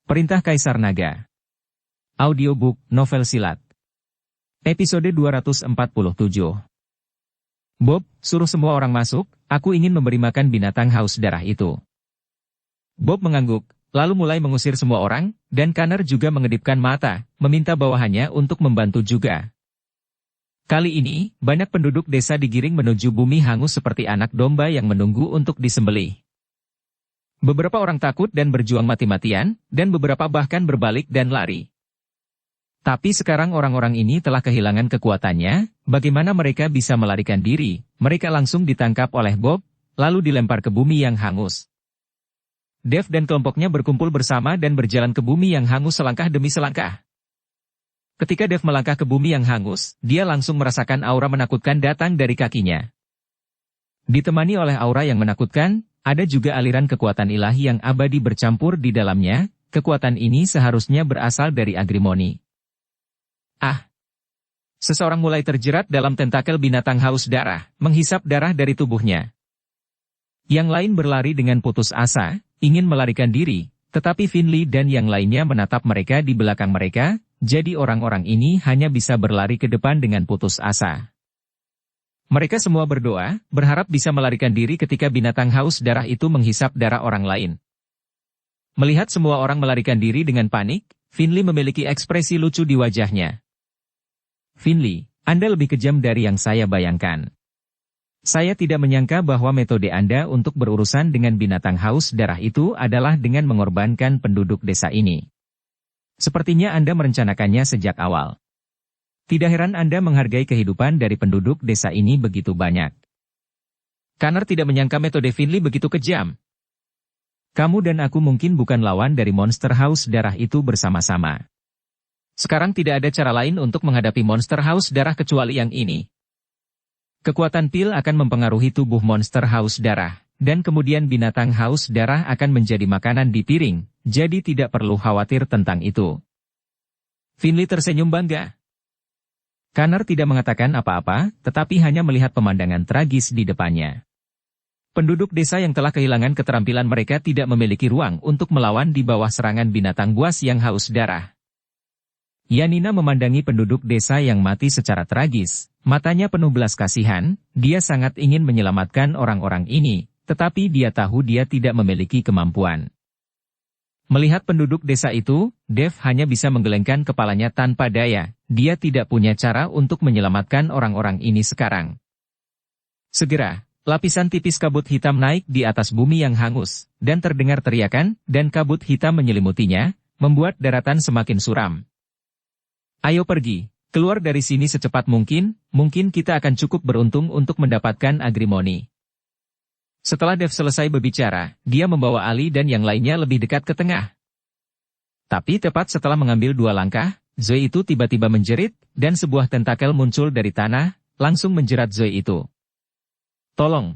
Perintah Kaisar Naga. Audiobook, novel silat. Episode 247. Bob, suruh semua orang masuk, aku ingin memberi makan binatang haus darah itu. Bob mengangguk, lalu mulai mengusir semua orang, dan Connor juga mengedipkan mata, meminta bawahannya untuk membantu juga. Kali ini, banyak penduduk desa digiring menuju bumi hangus seperti anak domba yang menunggu untuk disembelih. Beberapa orang takut dan berjuang mati-matian, dan beberapa bahkan berbalik dan lari. Tapi sekarang orang-orang ini telah kehilangan kekuatannya, bagaimana mereka bisa melarikan diri? Mereka langsung ditangkap oleh Bob, lalu dilempar ke bumi yang hangus. Dave dan kelompoknya berkumpul bersama dan berjalan ke bumi yang hangus selangkah demi selangkah. Ketika Dave melangkah ke bumi yang hangus, dia langsung merasakan aura menakutkan datang dari kakinya. Ditemani oleh aura yang menakutkan, ada juga aliran kekuatan ilahi yang abadi bercampur di dalamnya. Kekuatan ini seharusnya berasal dari Agrimoni. Seseorang mulai terjerat dalam tentakel binatang haus darah, menghisap darah dari tubuhnya. Yang lain berlari dengan putus asa, ingin melarikan diri, tetapi Finley dan yang lainnya menatap mereka di belakang mereka, jadi orang-orang ini hanya bisa berlari ke depan dengan putus asa. Mereka semua berdoa, berharap bisa melarikan diri ketika binatang haus darah itu menghisap darah orang lain. Melihat semua orang melarikan diri dengan panik, Finley memiliki ekspresi lucu di wajahnya. Finley, Anda lebih kejam dari yang saya bayangkan. Saya tidak menyangka bahwa metode Anda untuk berurusan dengan binatang haus darah itu adalah dengan mengorbankan penduduk desa ini. Sepertinya Anda merencanakannya sejak awal. Tidak heran Anda menghargai kehidupan dari penduduk desa ini begitu banyak. Connor tidak menyangka metode Finley begitu kejam. Kamu dan aku mungkin bukan lawan dari monster haus darah itu bersama-sama. Sekarang tidak ada cara lain untuk menghadapi monster haus darah kecuali yang ini. Kekuatan pil akan mempengaruhi tubuh monster haus darah, dan kemudian binatang haus darah akan menjadi makanan di piring, jadi tidak perlu khawatir tentang itu. Finley tersenyum bangga. Connor tidak mengatakan apa-apa, tetapi hanya melihat pemandangan tragis di depannya. Penduduk desa yang telah kehilangan keterampilan mereka tidak memiliki ruang untuk melawan di bawah serangan binatang buas yang haus darah. Yanina memandangi penduduk desa yang mati secara tragis, matanya penuh belas kasihan, dia sangat ingin menyelamatkan orang-orang ini, tetapi dia tahu dia tidak memiliki kemampuan. Melihat penduduk desa itu, Dave hanya bisa menggelengkan kepalanya tanpa daya, dia tidak punya cara untuk menyelamatkan orang-orang ini sekarang. Segera, lapisan tipis kabut hitam naik di atas bumi yang hangus, dan terdengar teriakan, dan kabut hitam menyelimutinya, membuat daratan semakin suram. Ayo pergi, keluar dari sini secepat mungkin kita akan cukup beruntung untuk mendapatkan Agrimoni. Setelah Dave selesai berbicara, dia membawa Ali dan yang lainnya lebih dekat ke tengah. Tapi tepat setelah mengambil 2 langkah, Zoe itu tiba-tiba menjerit, dan sebuah tentakel muncul dari tanah, langsung menjerat Zoe itu. Tolong,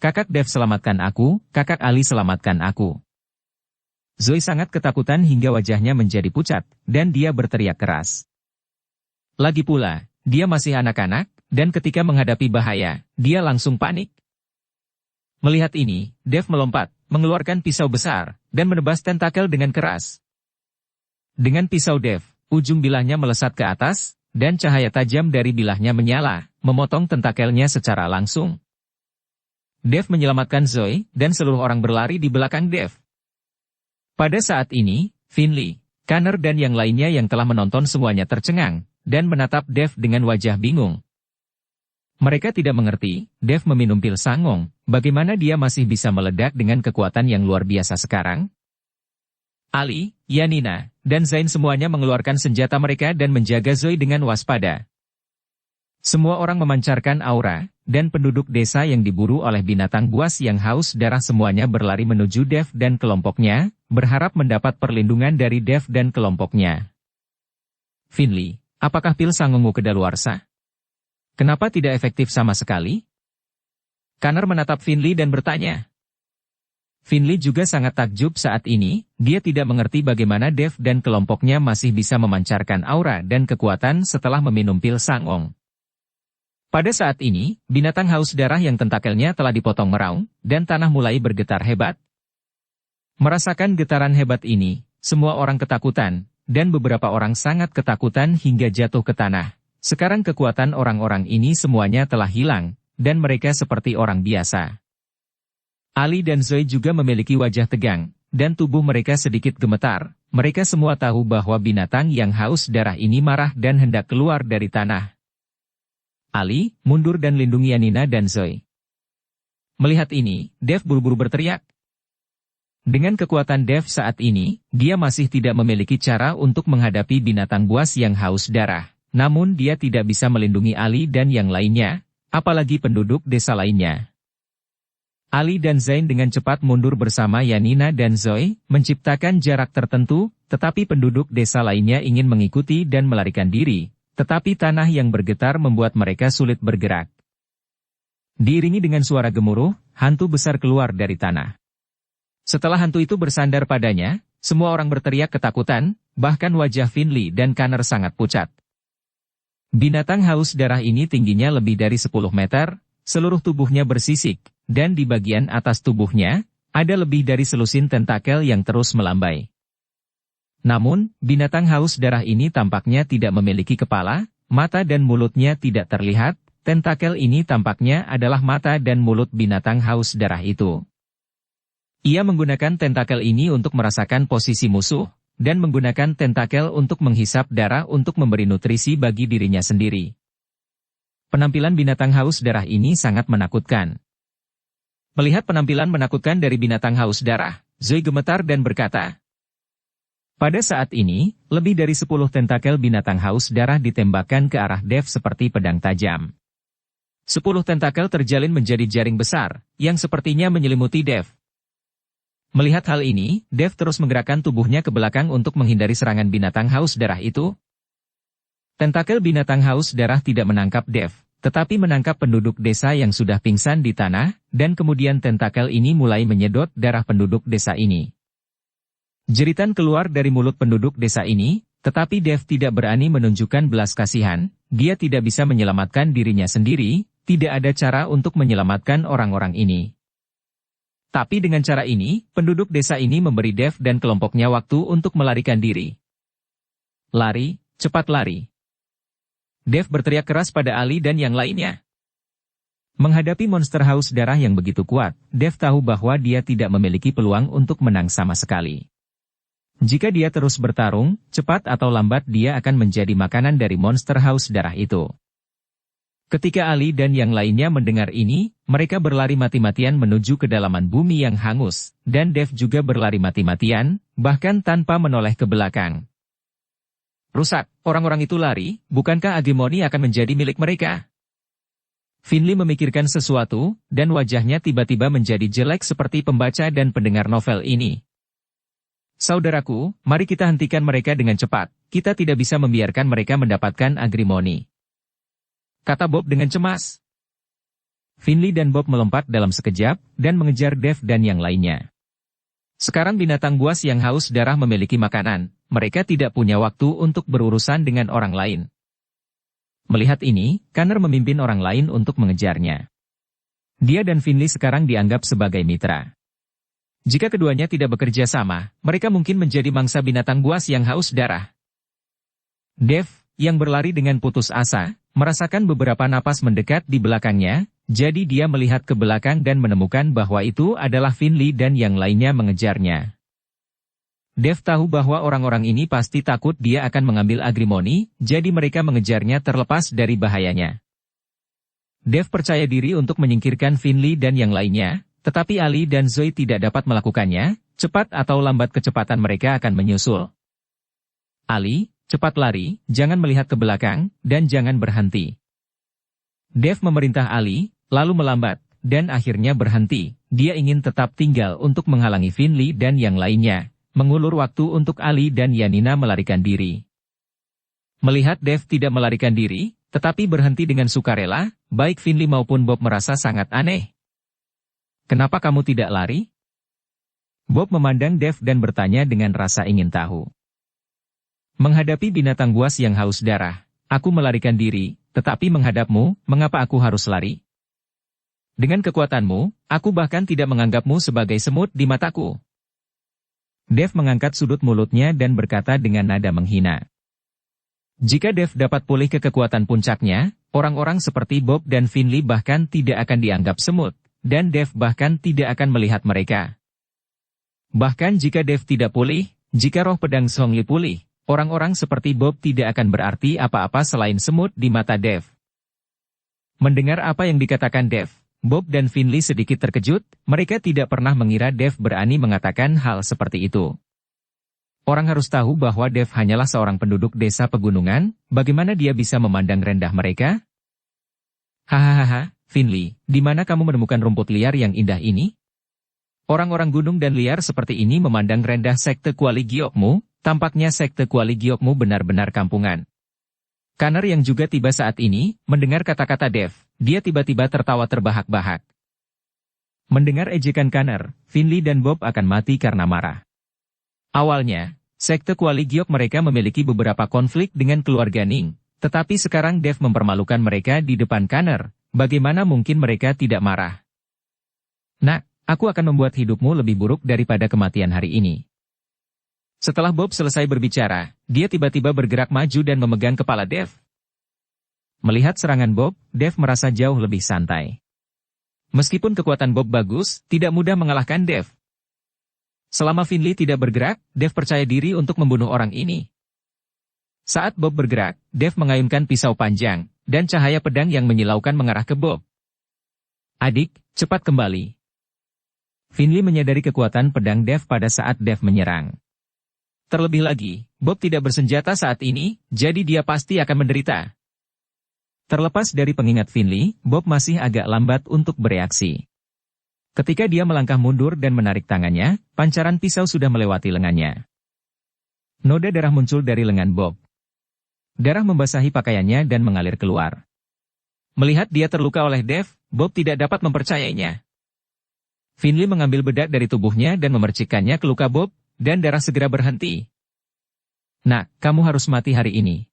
kakak Dave selamatkan aku, kakak Ali selamatkan aku. Zoe sangat ketakutan hingga wajahnya menjadi pucat, dan dia berteriak keras. Lagi pula, dia masih anak-anak, dan ketika menghadapi bahaya, dia langsung panik. Melihat ini, Dave melompat, mengeluarkan pisau besar, dan menebas tentakel dengan keras. Dengan pisau Dave, ujung bilahnya melesat ke atas, dan cahaya tajam dari bilahnya menyala, memotong tentakelnya secara langsung. Dave menyelamatkan Zoe, dan seluruh orang berlari di belakang Dave. Pada saat ini, Finley, Connor dan yang lainnya yang telah menonton semuanya tercengang, dan menatap Dave dengan wajah bingung. Mereka tidak mengerti, Dave meminum pil sangong, bagaimana dia masih bisa meledak dengan kekuatan yang luar biasa sekarang? Ali, Yanina, dan Zain semuanya mengeluarkan senjata mereka dan menjaga Zoe dengan waspada. Semua orang memancarkan aura, dan penduduk desa yang diburu oleh binatang buas yang haus darah semuanya berlari menuju Dave dan kelompoknya, berharap mendapat perlindungan dari Dave dan kelompoknya. Finley, apakah pil sangongmu kedaluarsa? Kenapa tidak efektif sama sekali? Connor menatap Finley dan bertanya. Finley juga sangat takjub saat ini, dia tidak mengerti bagaimana Dave dan kelompoknya masih bisa memancarkan aura dan kekuatan setelah meminum pil sangong. Pada saat ini, binatang haus darah yang tentakelnya telah dipotong meraung, dan tanah mulai bergetar hebat. Merasakan getaran hebat ini, semua orang ketakutan, dan beberapa orang sangat ketakutan hingga jatuh ke tanah. Sekarang kekuatan orang-orang ini semuanya telah hilang, dan mereka seperti orang biasa. Ali dan Zoe juga memiliki wajah tegang, dan tubuh mereka sedikit gemetar. Mereka semua tahu bahwa binatang yang haus darah ini marah dan hendak keluar dari tanah. Ali, mundur dan lindungi Yanina dan Zoe. Melihat ini, Dev buru-buru berteriak. Dengan kekuatan Dev saat ini, dia masih tidak memiliki cara untuk menghadapi binatang buas yang haus darah. Namun dia tidak bisa melindungi Ali dan yang lainnya, apalagi penduduk desa lainnya. Ali dan Zain dengan cepat mundur bersama Yanina dan Zoe, menciptakan jarak tertentu, tetapi penduduk desa lainnya ingin mengikuti dan melarikan diri, tetapi tanah yang bergetar membuat mereka sulit bergerak. Diiringi dengan suara gemuruh, hantu besar keluar dari tanah. Setelah hantu itu bersandar padanya, semua orang berteriak ketakutan, bahkan wajah Finley dan Connor sangat pucat. Binatang haus darah ini tingginya lebih dari 10 meter, seluruh tubuhnya bersisik, dan di bagian atas tubuhnya, ada lebih dari selusin tentakel yang terus melambai. Namun, binatang haus darah ini tampaknya tidak memiliki kepala, mata dan mulutnya tidak terlihat, tentakel ini tampaknya adalah mata dan mulut binatang haus darah itu. Ia menggunakan tentakel ini untuk merasakan posisi musuh, dan menggunakan tentakel untuk menghisap darah untuk memberi nutrisi bagi dirinya sendiri. Penampilan binatang haus darah ini sangat menakutkan. Melihat penampilan menakutkan dari binatang haus darah, Zoe gemetar dan berkata, pada saat ini, lebih dari 10 tentakel binatang haus darah ditembakkan ke arah Dev seperti pedang tajam. 10 tentakel terjalin menjadi jaring besar, yang sepertinya menyelimuti Dev. Melihat hal ini, Dev terus menggerakkan tubuhnya ke belakang untuk menghindari serangan binatang haus darah itu. Tentakel binatang haus darah tidak menangkap Dev, tetapi menangkap penduduk desa yang sudah pingsan di tanah, dan kemudian tentakel ini mulai menyedot darah penduduk desa ini. Jeritan keluar dari mulut penduduk desa ini, tetapi Dev tidak berani menunjukkan belas kasihan, dia tidak bisa menyelamatkan dirinya sendiri, tidak ada cara untuk menyelamatkan orang-orang ini. Tapi dengan cara ini, penduduk desa ini memberi Dev dan kelompoknya waktu untuk melarikan diri. Lari, cepat lari. Dev berteriak keras pada Ali dan yang lainnya. Menghadapi monster haus darah yang begitu kuat, Dev tahu bahwa dia tidak memiliki peluang untuk menang sama sekali. Jika dia terus bertarung, cepat atau lambat dia akan menjadi makanan dari monster haus darah itu. Ketika Ali dan yang lainnya mendengar ini, mereka berlari mati-matian menuju kedalaman bumi yang hangus, dan Dev juga berlari mati-matian, bahkan tanpa menoleh ke belakang. Rusak, orang-orang itu lari, bukankah hegemoni akan menjadi milik mereka? Finley memikirkan sesuatu, dan wajahnya tiba-tiba menjadi jelek seperti pembaca dan pendengar novel ini. Saudaraku, mari kita hentikan mereka dengan cepat, kita tidak bisa membiarkan mereka mendapatkan hegemoni. Kata Bob dengan cemas. Finley dan Bob melompat dalam sekejap, dan mengejar Dev dan yang lainnya. Sekarang binatang buas yang haus darah memiliki makanan, mereka tidak punya waktu untuk berurusan dengan orang lain. Melihat ini, Connor memimpin orang lain untuk mengejarnya. Dia dan Finley sekarang dianggap sebagai mitra. Jika keduanya tidak bekerja sama, mereka mungkin menjadi mangsa binatang buas yang haus darah. Dev, yang berlari dengan putus asa, merasakan beberapa napas mendekat di belakangnya, jadi dia melihat ke belakang dan menemukan bahwa itu adalah Finley dan yang lainnya mengejarnya. Dev tahu bahwa orang-orang ini pasti takut dia akan mengambil hegemoni, jadi mereka mengejarnya terlepas dari bahayanya. Dev percaya diri untuk menyingkirkan Finley dan yang lainnya, tetapi Ali dan Zoe tidak dapat melakukannya, cepat atau lambat kecepatan mereka akan menyusul. Ali, cepat lari, jangan melihat ke belakang, dan jangan berhenti. Dev memerintah Ali, lalu melambat, dan akhirnya berhenti. Dia ingin tetap tinggal untuk menghalangi Finley dan yang lainnya, mengulur waktu untuk Ali dan Yanina melarikan diri. Melihat Dev tidak melarikan diri, tetapi berhenti dengan sukarela, baik Finley maupun Bob merasa sangat aneh. Kenapa kamu tidak lari? Bob memandang Dev dan bertanya dengan rasa ingin tahu. Menghadapi binatang buas yang haus darah, aku melarikan diri, tetapi menghadapmu, mengapa aku harus lari? Dengan kekuatanmu, aku bahkan tidak menganggapmu sebagai semut di mataku. Dev mengangkat sudut mulutnya dan berkata dengan nada menghina. Jika Dev dapat pulih ke kekuatan puncaknya, orang-orang seperti Bob dan Finley bahkan tidak akan dianggap semut, dan Dev bahkan tidak akan melihat mereka. Bahkan jika Dev tidak pulih, jika roh pedang Zhongli pulih, orang-orang seperti Bob tidak akan berarti apa-apa selain semut di mata Dev. Mendengar apa yang dikatakan Dev, Bob dan Finley sedikit terkejut, mereka tidak pernah mengira Dev berani mengatakan hal seperti itu. Orang harus tahu bahwa Dev hanyalah seorang penduduk desa pegunungan, bagaimana dia bisa memandang rendah mereka? Hahaha, Finley, di mana kamu menemukan rumput liar yang indah ini? Orang-orang gunung dan liar seperti ini memandang rendah sekte Kuali Giokmu, tampaknya sekte Kuali Giokmu benar-benar kampungan. Connor yang juga tiba saat ini, mendengar kata-kata Dev, dia tiba-tiba tertawa terbahak-bahak. Mendengar ejekan Connor, Finley dan Bob akan mati karena marah. Awalnya, sekte Kuali Giok mereka memiliki beberapa konflik dengan keluarga Ning, tetapi sekarang Dev mempermalukan mereka di depan Connor, bagaimana mungkin mereka tidak marah? Nak, aku akan membuat hidupmu lebih buruk daripada kematian hari ini. Setelah Bob selesai berbicara, dia tiba-tiba bergerak maju dan memegang kepala Dev. Melihat serangan Bob, Dev merasa jauh lebih santai. Meskipun kekuatan Bob bagus, tidak mudah mengalahkan Dev. Selama Finley tidak bergerak, Dev percaya diri untuk membunuh orang ini. Saat Bob bergerak, Dev mengayunkan pisau panjang, dan cahaya pedang yang menyilaukan mengarah ke Bob. Adik, cepat kembali. Finley menyadari kekuatan pedang Dev pada saat Dev menyerang. Terlebih lagi, Bob tidak bersenjata saat ini, jadi dia pasti akan menderita. Terlepas dari pengingat Finley, Bob masih agak lambat untuk bereaksi. Ketika dia melangkah mundur dan menarik tangannya, pancaran pisau sudah melewati lengannya. Noda darah muncul dari lengan Bob. Darah membasahi pakaiannya dan mengalir keluar. Melihat dia terluka oleh Dev, Bob tidak dapat mempercayainya. Finley mengambil bedak dari tubuhnya dan memercikkannya ke luka Bob, dan darah segera berhenti. Nak, kamu harus mati hari ini.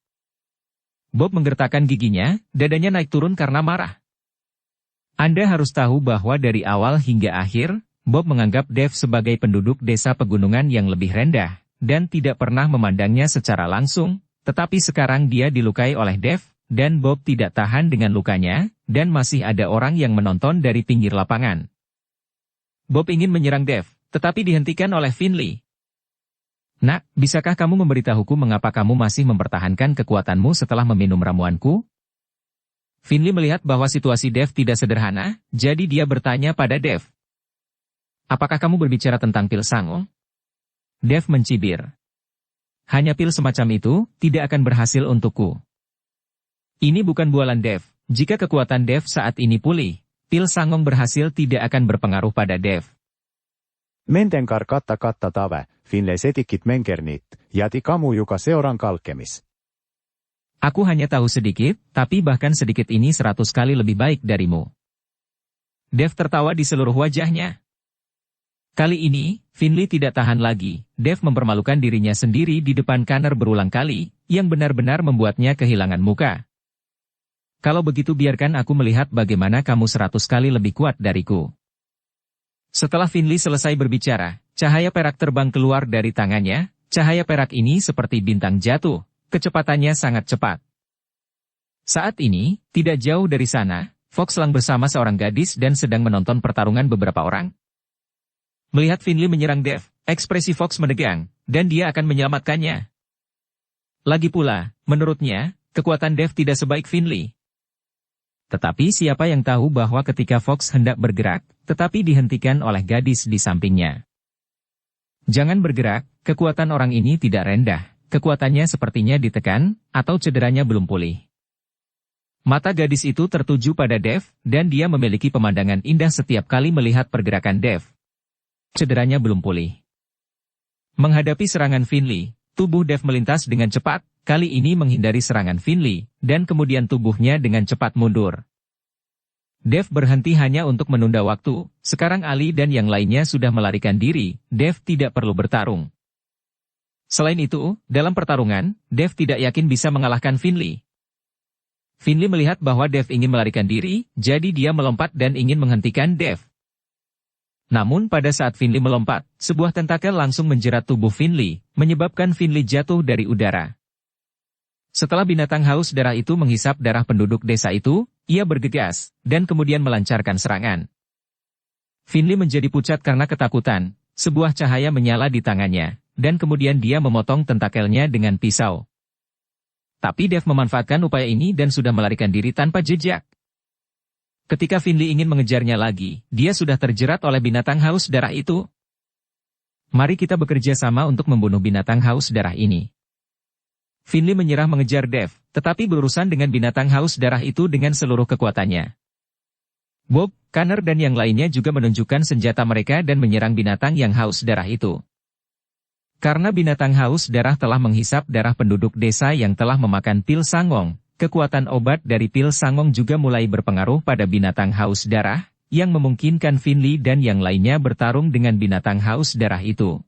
Bob menggertakkan giginya, dadanya naik turun karena marah. Anda harus tahu bahwa dari awal hingga akhir, Bob menganggap Dev sebagai penduduk desa pegunungan yang lebih rendah, dan tidak pernah memandangnya secara langsung, tetapi sekarang dia dilukai oleh Dev, dan Bob tidak tahan dengan lukanya, dan masih ada orang yang menonton dari pinggir lapangan. Bob ingin menyerang Dev, tetapi dihentikan oleh Finley. Nak, bisakah kamu memberitahuku mengapa kamu masih mempertahankan kekuatanmu setelah meminum ramuanku? Finley melihat bahwa situasi Dev tidak sederhana, jadi dia bertanya pada Dev. Apakah kamu berbicara tentang pil Sangong? Dev mencibir. Hanya pil semacam itu, tidak akan berhasil untukku. Ini bukan bualan Dev, jika kekuatan Dev saat ini pulih, pil Sangong berhasil tidak akan berpengaruh pada Dev. Mentenkar katta tave, Finley setikit menkernit, jati kamu joka seoran kalkemis. Aku hanya tahu sedikit, tapi bahkan sedikit ini 100 kali lebih baik darimu. Dev tertawa di seluruh wajahnya. Kali ini, Finley tidak tahan lagi. Dev mempermalukan dirinya sendiri di depan Connor berulang kali, yang benar-benar membuatnya kehilangan muka. Kalau begitu biarkan aku melihat bagaimana kamu 100 kali lebih kuat dariku. Setelah Finley selesai berbicara, cahaya perak terbang keluar dari tangannya. Cahaya perak ini seperti bintang jatuh, kecepatannya sangat cepat. Saat ini, tidak jauh dari sana, Fox Lang bersama seorang gadis dan sedang menonton pertarungan beberapa orang. Melihat Finley menyerang Dev, ekspresi Fox menegang, dan dia akan menyelamatkannya. Lagi pula, menurutnya, kekuatan Dev tidak sebaik Finley. Tetapi siapa yang tahu bahwa ketika Fox hendak bergerak, tetapi dihentikan oleh gadis di sampingnya. Jangan bergerak, kekuatan orang ini tidak rendah, kekuatannya sepertinya ditekan, atau cederanya belum pulih. Mata gadis itu tertuju pada Dev, dan dia memiliki pemandangan indah setiap kali melihat pergerakan Dev. Cederanya belum pulih. Menghadapi serangan Finley, tubuh Dev melintas dengan cepat, kali ini menghindari serangan Finley, dan kemudian tubuhnya dengan cepat mundur. Dev berhenti hanya untuk menunda waktu, sekarang Ali dan yang lainnya sudah melarikan diri, Dev tidak perlu bertarung. Selain itu, dalam pertarungan, Dev tidak yakin bisa mengalahkan Finley. Finley melihat bahwa Dev ingin melarikan diri, jadi dia melompat dan ingin menghentikan Dev. Namun pada saat Finley melompat, sebuah tentakel langsung menjerat tubuh Finley, menyebabkan Finley jatuh dari udara. Setelah binatang haus darah itu menghisap darah penduduk desa itu, ia bergegas, dan kemudian melancarkan serangan. Finley menjadi pucat karena ketakutan, sebuah cahaya menyala di tangannya, dan kemudian dia memotong tentakelnya dengan pisau. Tapi Dave memanfaatkan upaya ini dan sudah melarikan diri tanpa jejak. Ketika Finley ingin mengejarnya lagi, dia sudah terjerat oleh binatang haus darah itu. Mari kita bekerja sama untuk membunuh binatang haus darah ini. Finley menyerah mengejar Dave, tetapi berurusan dengan binatang haus darah itu dengan seluruh kekuatannya. Bob, Connor dan yang lainnya juga menunjukkan senjata mereka dan menyerang binatang yang haus darah itu. Karena binatang haus darah telah menghisap darah penduduk desa yang telah memakan pil sangong, kekuatan obat dari pil sangong juga mulai berpengaruh pada binatang haus darah, yang memungkinkan Finley dan yang lainnya bertarung dengan binatang haus darah itu.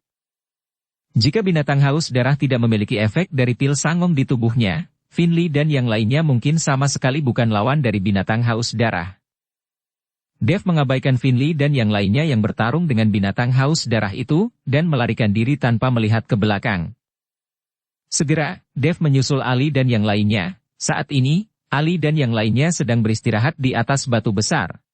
Jika binatang haus darah tidak memiliki efek dari pil sangong di tubuhnya, Finley dan yang lainnya mungkin sama sekali bukan lawan dari binatang haus darah. Dave mengabaikan Finley dan yang lainnya yang bertarung dengan binatang haus darah itu, dan melarikan diri tanpa melihat ke belakang. Segera, Dave menyusul Ali dan yang lainnya. Saat ini, Ali dan yang lainnya sedang beristirahat di atas batu besar.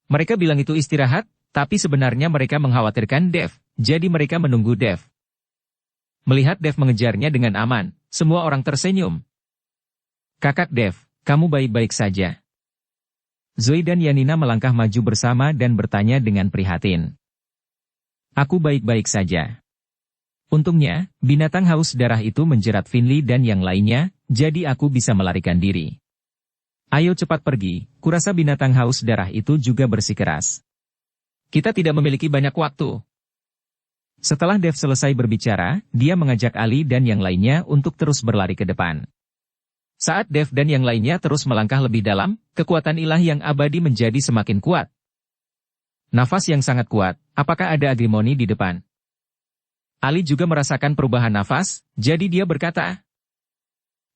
Mereka bilang itu istirahat, tapi sebenarnya mereka mengkhawatirkan Dave, jadi mereka menunggu Dave. Melihat Dave mengejarnya dengan aman, semua orang tersenyum. Kakak Dave, kamu baik-baik saja. Zoe dan Yanina melangkah maju bersama dan bertanya dengan prihatin. Aku baik-baik saja. Untungnya, binatang haus darah itu menjerat Finley dan yang lainnya, jadi aku bisa melarikan diri. Ayo cepat pergi, kurasa binatang haus darah itu juga bersikeras. Kita tidak memiliki banyak waktu. Setelah Dave selesai berbicara, dia mengajak Ali dan yang lainnya untuk terus berlari ke depan. Saat Dave dan yang lainnya terus melangkah lebih dalam, kekuatan ilahi yang abadi menjadi semakin kuat. Nafas yang sangat kuat, apakah ada agrimoni di depan? Ali juga merasakan perubahan nafas, jadi dia berkata,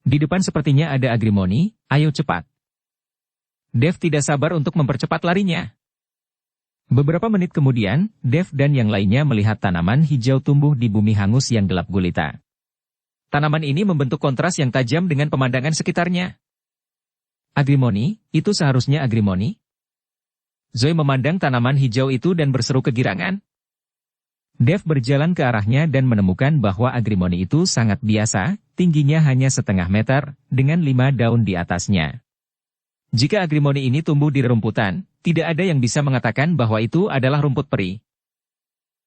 di depan sepertinya ada agrimoni, ayo cepat. Dave tidak sabar untuk mempercepat larinya. Beberapa menit kemudian, Dave dan yang lainnya melihat tanaman hijau tumbuh di bumi hangus yang gelap gulita. Tanaman ini membentuk kontras yang tajam dengan pemandangan sekitarnya. Agrimoni, itu seharusnya agrimoni? Zoe memandang tanaman hijau itu dan berseru kegirangan. Dave berjalan ke arahnya dan menemukan bahwa agrimoni itu sangat biasa, tingginya hanya setengah meter, dengan 5 daun di atasnya. Jika agrimoni ini tumbuh di rerumputan, tidak ada yang bisa mengatakan bahwa itu adalah rumput peri.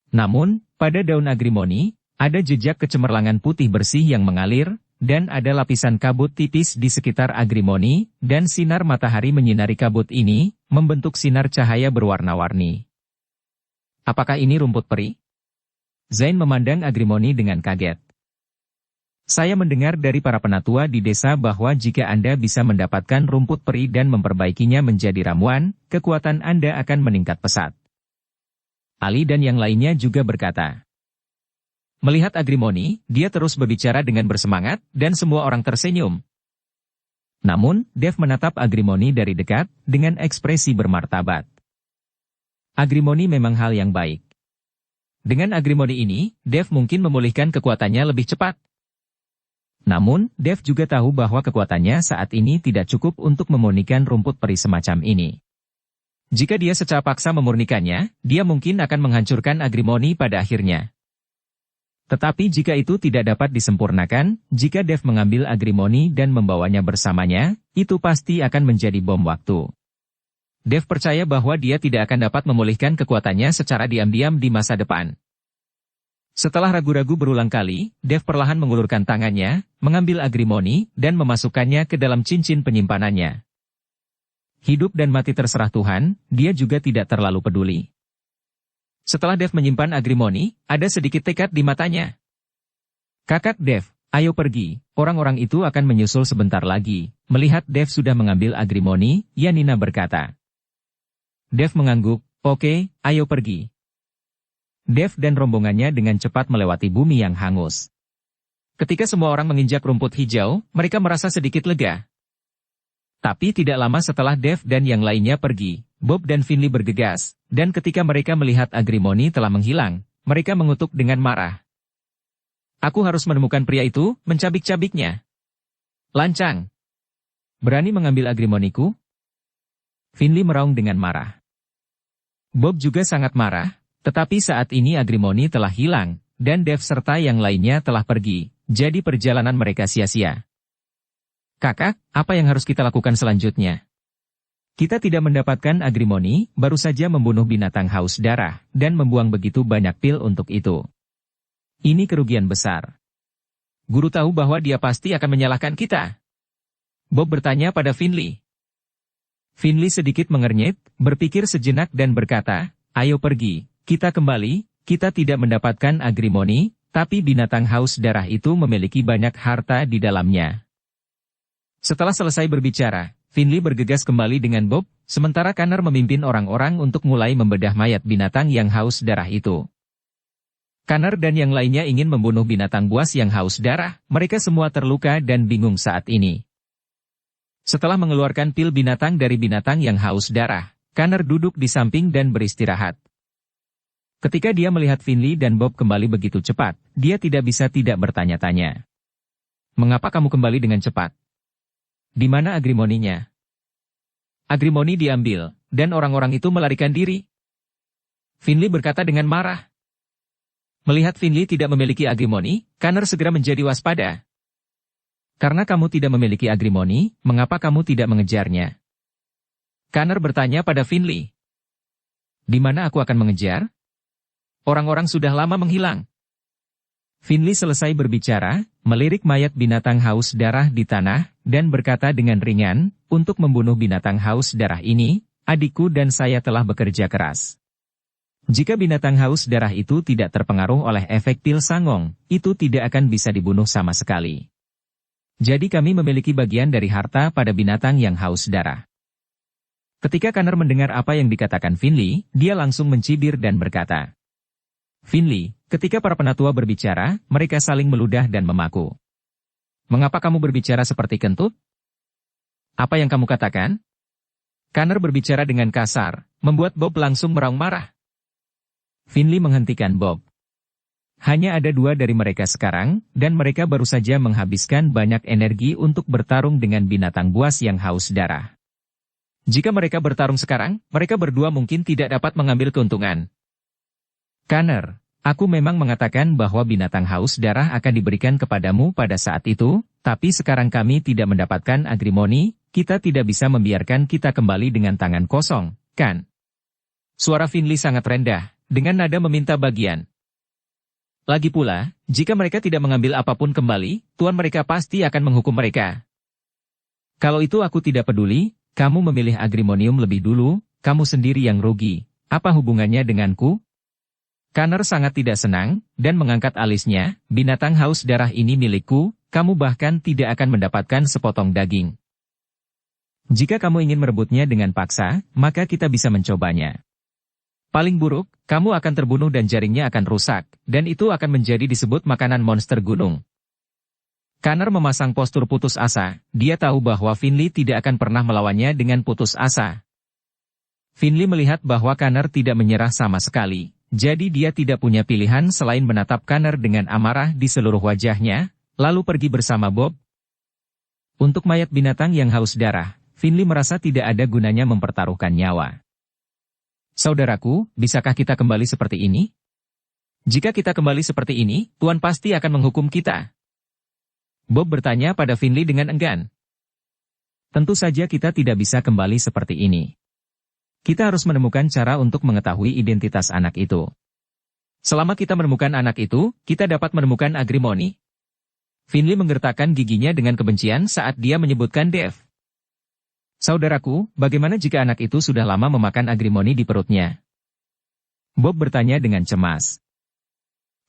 Namun, pada daun agrimoni, ada jejak kecemerlangan putih bersih yang mengalir, dan ada lapisan kabut tipis di sekitar agrimoni, dan sinar matahari menyinari kabut ini, membentuk sinar cahaya berwarna-warni. Apakah ini rumput peri? Zain memandang agrimoni dengan kaget. Saya mendengar dari para penatua di desa bahwa jika Anda bisa mendapatkan rumput peri dan memperbaikinya menjadi ramuan, kekuatan Anda akan meningkat pesat. Ali dan yang lainnya juga berkata. Melihat agrimoni, dia terus berbicara dengan bersemangat, dan semua orang tersenyum. Namun, Dave menatap agrimoni dari dekat, dengan ekspresi bermartabat. Agrimoni memang hal yang baik. Dengan agrimoni ini, Dave mungkin memulihkan kekuatannya lebih cepat. Namun, Dave juga tahu bahwa kekuatannya saat ini tidak cukup untuk memurnikan rumput peri semacam ini. Jika dia secara paksa memurnikannya, dia mungkin akan menghancurkan agrimoni pada akhirnya. Tetapi jika itu tidak dapat disempurnakan, jika Dave mengambil agrimoni dan membawanya bersamanya, itu pasti akan menjadi bom waktu. Dave percaya bahwa dia tidak akan dapat memulihkan kekuatannya secara diam-diam di masa depan. Setelah ragu-ragu berulang kali, Dave perlahan mengulurkan tangannya, mengambil agrimoni, dan memasukkannya ke dalam cincin penyimpanannya. Hidup dan mati terserah Tuhan, dia juga tidak terlalu peduli. Setelah Dave menyimpan agrimoni, ada sedikit tekad di matanya. Kakak Dave, ayo pergi, orang-orang itu akan menyusul sebentar lagi. Melihat Dave sudah mengambil agrimoni, Yanina berkata. Dave mengangguk, oke, ayo pergi. Dave dan rombongannya dengan cepat melewati bumi yang hangus. Ketika semua orang menginjak rumput hijau, mereka merasa sedikit lega. Tapi tidak lama setelah Dave dan yang lainnya pergi, Bob dan Finley bergegas, dan ketika mereka melihat Agrimony telah menghilang, mereka mengutuk dengan marah. Aku harus menemukan pria itu, mencabik-cabiknya. Lancang. Berani mengambil Agrimonyku? Finley meraung dengan marah. Bob juga sangat marah, tetapi saat ini Agrimony telah hilang, dan Dave serta yang lainnya telah pergi, jadi perjalanan mereka sia-sia. Kakak, apa yang harus kita lakukan selanjutnya? Kita tidak mendapatkan Agrimony, baru saja membunuh binatang haus darah, dan membuang begitu banyak pil untuk itu. Ini kerugian besar. Guru tahu bahwa dia pasti akan menyalahkan kita. Bob bertanya pada Finley. Finley sedikit mengernyit, berpikir sejenak dan berkata, ayo pergi, kita kembali, kita tidak mendapatkan Agrimony, tapi binatang haus darah itu memiliki banyak harta di dalamnya. Setelah selesai berbicara, Finley bergegas kembali dengan Bob, sementara Connor memimpin orang-orang untuk mulai membedah mayat binatang yang haus darah itu. Connor dan yang lainnya ingin membunuh binatang buas yang haus darah, mereka semua terluka dan bingung saat ini. Setelah mengeluarkan pil binatang dari binatang yang haus darah, Connor duduk di samping dan beristirahat. Ketika dia melihat Finley dan Bob kembali begitu cepat, dia tidak bisa tidak bertanya-tanya. Mengapa kamu kembali dengan cepat? Di mana Agrimony-nya? Agrimony diambil, dan orang-orang itu melarikan diri. Finley berkata dengan marah. Melihat Finley tidak memiliki Agrimony, Connor segera menjadi waspada. Karena kamu tidak memiliki Agrimony, mengapa kamu tidak mengejarnya? Connor bertanya pada Finley. Di mana aku akan mengejar? Orang-orang sudah lama menghilang. Finley selesai berbicara, melirik mayat binatang haus darah di tanah, dan berkata dengan ringan, untuk membunuh binatang haus darah ini, adikku dan saya telah bekerja keras. Jika binatang haus darah itu tidak terpengaruh oleh efek pil sangong, itu tidak akan bisa dibunuh sama sekali. Jadi kami memiliki bagian dari harta pada binatang yang haus darah. Ketika Connor mendengar apa yang dikatakan Finley, dia langsung mencibir dan berkata, Finley, ketika para penatua berbicara, mereka saling meludah dan memaku. Mengapa kamu berbicara seperti kentut? Apa yang kamu katakan? Connor berbicara dengan kasar, membuat Bob langsung meraung marah. Finley menghentikan Bob. Hanya ada dua dari mereka sekarang, dan mereka baru saja menghabiskan banyak energi untuk bertarung dengan binatang buas yang haus darah. Jika mereka bertarung sekarang, mereka berdua mungkin tidak dapat mengambil keuntungan. Connor, aku memang mengatakan bahwa binatang haus darah akan diberikan kepadamu pada saat itu, tapi sekarang kami tidak mendapatkan Agrimony, kita tidak bisa membiarkan kita kembali dengan tangan kosong, kan? Suara Finley sangat rendah, dengan nada meminta bagian. Lagi pula, jika mereka tidak mengambil apapun kembali, tuan mereka pasti akan menghukum mereka. Kalau itu aku tidak peduli, kamu memilih Agrimonium lebih dulu, kamu sendiri yang rugi, apa hubungannya denganku? Connor sangat tidak senang, dan mengangkat alisnya, binatang haus darah ini milikku, kamu bahkan tidak akan mendapatkan sepotong daging. Jika kamu ingin merebutnya dengan paksa, maka kita bisa mencobanya. Paling buruk, kamu akan terbunuh dan jaringnya akan rusak, dan itu akan menjadi disebut makanan monster gunung. Connor memasang postur putus asa, dia tahu bahwa Finley tidak akan pernah melawannya dengan putus asa. Finley melihat bahwa Connor tidak menyerah sama sekali. Jadi dia tidak punya pilihan selain menatap Connor dengan amarah di seluruh wajahnya, lalu pergi bersama Bob. Untuk mayat binatang yang haus darah, Finley merasa tidak ada gunanya mempertaruhkan nyawa. Saudaraku, bisakah kita kembali seperti ini? Jika kita kembali seperti ini, Tuan pasti akan menghukum kita. Bob bertanya pada Finley dengan enggan. Tentu saja kita tidak bisa kembali seperti ini. Kita harus menemukan cara untuk mengetahui identitas anak itu. Selama kita menemukan anak itu, kita dapat menemukan Agrimony. Finley menggertakkan giginya dengan kebencian saat dia menyebutkan Dave. Saudaraku, bagaimana jika anak itu sudah lama memakan Agrimony di perutnya? Bob bertanya dengan cemas.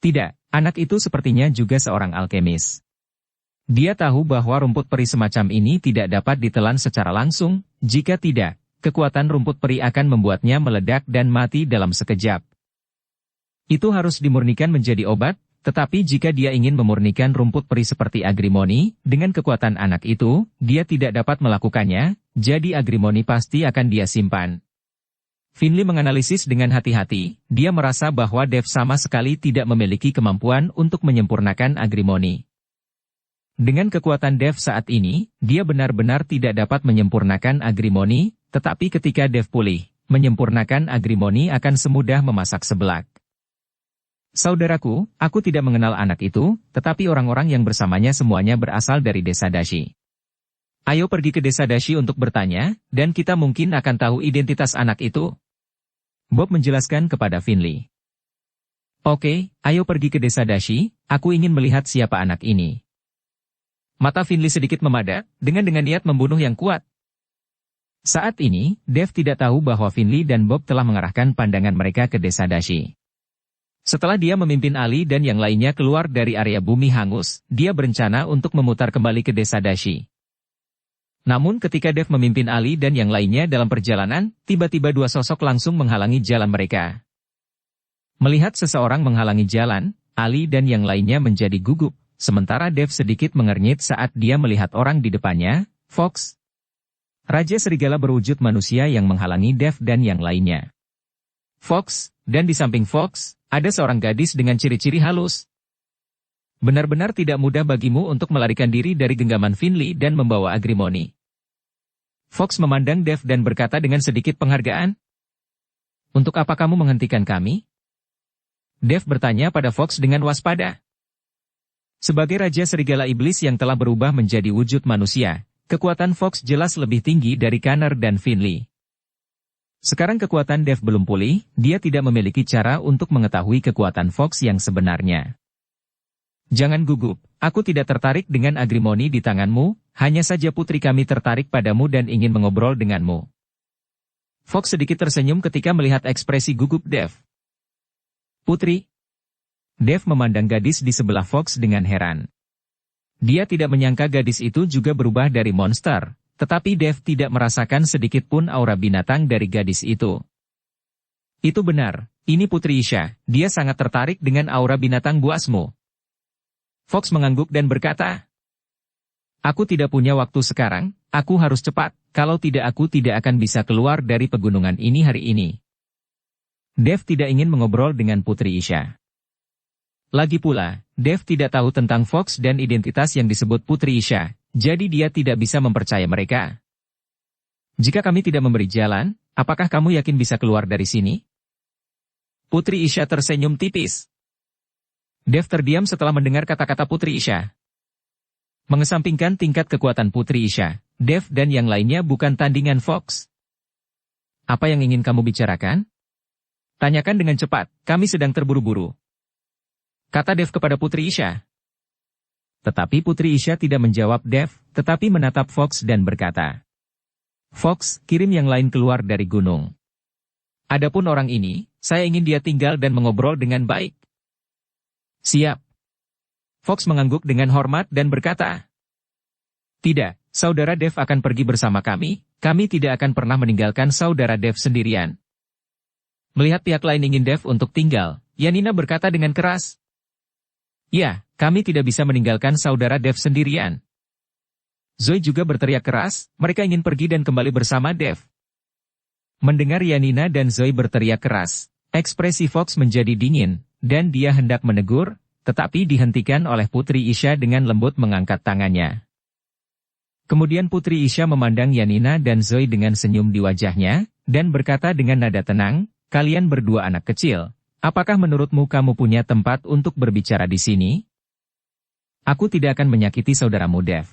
Tidak, anak itu sepertinya juga seorang alkemis. Dia tahu bahwa rumput peri semacam ini tidak dapat ditelan secara langsung, jika tidak, kekuatan rumput peri akan membuatnya meledak dan mati dalam sekejap. Itu harus dimurnikan menjadi obat, tetapi jika dia ingin memurnikan rumput peri seperti Agrimony, dengan kekuatan anak itu, dia tidak dapat melakukannya, jadi agrimoni pasti akan dia simpan. Finley menganalisis dengan hati-hati, dia merasa bahwa Dev sama sekali tidak memiliki kemampuan untuk menyempurnakan agrimoni. Dengan kekuatan Dev saat ini, dia benar-benar tidak dapat menyempurnakan agrimoni, tetapi ketika Dev pulih, menyempurnakan agrimoni akan semudah memasak sebelak. Saudaraku, aku tidak mengenal anak itu, tetapi orang-orang yang bersamanya semuanya berasal dari desa Dashi. Ayo pergi ke desa Dashi untuk bertanya, dan kita mungkin akan tahu identitas anak itu. Bob menjelaskan kepada Finley. Oke, ayo pergi ke desa Dashi, aku ingin melihat siapa anak ini. Mata Finley sedikit memadak, dengan niat membunuh yang kuat. Saat ini, Dev tidak tahu bahwa Finley dan Bob telah mengarahkan pandangan mereka ke desa Dashi. Setelah dia memimpin Ali dan yang lainnya keluar dari area bumi hangus, dia berencana untuk memutar kembali ke desa Dashi. Namun ketika Dev memimpin Ali dan yang lainnya dalam perjalanan, tiba-tiba dua sosok langsung menghalangi jalan mereka. Melihat seseorang menghalangi jalan, Ali dan yang lainnya menjadi gugup, sementara Dev sedikit mengernyit saat dia melihat orang di depannya, Fox. Raja Serigala berwujud manusia yang menghalangi Dev dan yang lainnya. Fox, dan di samping Fox, ada seorang gadis dengan ciri-ciri halus. Benar-benar tidak mudah bagimu untuk melarikan diri dari genggaman Finley dan membawa agrimoni. Fox memandang Dev dan berkata dengan sedikit penghargaan. Untuk apa kamu menghentikan kami? Dev bertanya pada Fox dengan waspada. Sebagai Raja Serigala Iblis yang telah berubah menjadi wujud manusia, kekuatan Fox jelas lebih tinggi dari Connor dan Finley. Sekarang kekuatan Dev belum pulih, dia tidak memiliki cara untuk mengetahui kekuatan Fox yang sebenarnya. Jangan gugup, aku tidak tertarik dengan agrimoni di tanganmu, hanya saja putri kami tertarik padamu dan ingin mengobrol denganmu. Fox sedikit tersenyum ketika melihat ekspresi gugup Dev. Putri? Dev memandang gadis di sebelah Fox dengan heran. Dia tidak menyangka gadis itu juga berubah dari monster, tetapi Dev tidak merasakan sedikit pun aura binatang dari gadis itu. Itu benar, ini Putri Isha, dia sangat tertarik dengan aura binatang buasmu. Fox mengangguk dan berkata, aku tidak punya waktu sekarang, aku harus cepat, kalau tidak aku tidak akan bisa keluar dari pegunungan ini hari ini. Dev tidak ingin mengobrol dengan Putri Isha. Lagi pula, Dev tidak tahu tentang Fox dan identitas yang disebut Putri Isha, jadi dia tidak bisa mempercaya mereka. Jika kami tidak memberi jalan, apakah kamu yakin bisa keluar dari sini? Putri Isha tersenyum tipis. Dev terdiam setelah mendengar kata-kata Putri Isha. Mengesampingkan tingkat kekuatan Putri Isha, Dev dan yang lainnya bukan tandingan Fox. Apa yang ingin kamu bicarakan? Tanyakan dengan cepat, kami sedang terburu-buru. Kata Dev kepada Putri Isha. Tetapi Putri Isha tidak menjawab Dev, tetapi menatap Fox dan berkata, Fox, kirim yang lain keluar dari gunung. Adapun orang ini, saya ingin dia tinggal dan mengobrol dengan baik. Siap. Fox mengangguk dengan hormat dan berkata, tidak, saudara Dev akan pergi bersama kami tidak akan pernah meninggalkan saudara Dev sendirian. Melihat pihak lain ingin Dev untuk tinggal, Yanina berkata dengan keras. Ya, kami tidak bisa meninggalkan saudara Dev sendirian. Zoe juga berteriak keras, mereka ingin pergi dan kembali bersama Dev. Mendengar Yanina dan Zoe berteriak keras, ekspresi Fox menjadi dingin, dan dia hendak menegur, tetapi dihentikan oleh Putri Isha dengan lembut mengangkat tangannya. Kemudian Putri Isha memandang Yanina dan Zoe dengan senyum di wajahnya, dan berkata dengan nada tenang, kalian berdua anak kecil, apakah menurutmu kamu punya tempat untuk berbicara di sini? Aku tidak akan menyakiti saudaramu Dev.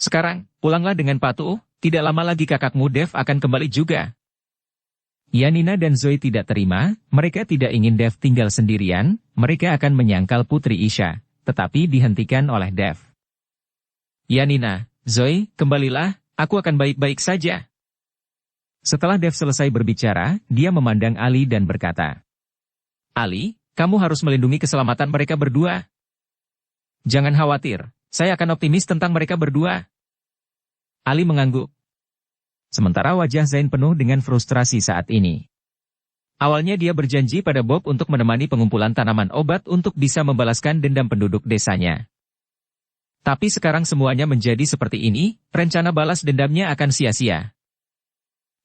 Sekarang, pulanglah dengan patuh, tidak lama lagi kakakmu Dev akan kembali juga. Yanina dan Zoe tidak terima, mereka tidak ingin Dev tinggal sendirian, mereka akan menyangkal Putri Isha, tetapi dihentikan oleh Dev. Yanina, Zoe, kembalilah, aku akan baik-baik saja. Setelah Dev selesai berbicara, dia memandang Ali dan berkata, Ali, kamu harus melindungi keselamatan mereka berdua. Jangan khawatir, saya akan optimis tentang mereka berdua. Ali mengangguk. Sementara wajah Zain penuh dengan frustrasi saat ini. Awalnya dia berjanji pada Bob untuk menemani pengumpulan tanaman obat untuk bisa membalaskan dendam penduduk desanya. Tapi sekarang semuanya menjadi seperti ini, rencana balas dendamnya akan sia-sia.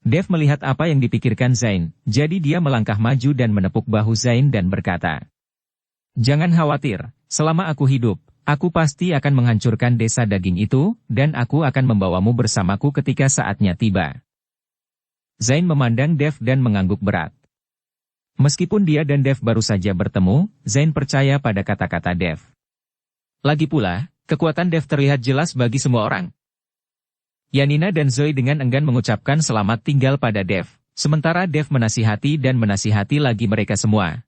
Dev melihat apa yang dipikirkan Zain, jadi dia melangkah maju dan menepuk bahu Zain dan berkata, "Jangan khawatir, selama aku hidup, aku pasti akan menghancurkan desa daging itu, dan aku akan membawamu bersamaku ketika saatnya tiba." Zain memandang Dev dan mengangguk berat. Meskipun dia dan Dev baru saja bertemu, Zain percaya pada kata-kata Dev. Lagi pula, kekuatan Dev terlihat jelas bagi semua orang. Yanina dan Zoe dengan enggan mengucapkan selamat tinggal pada Dev, sementara Dev menasihati dan menasihati lagi mereka semua.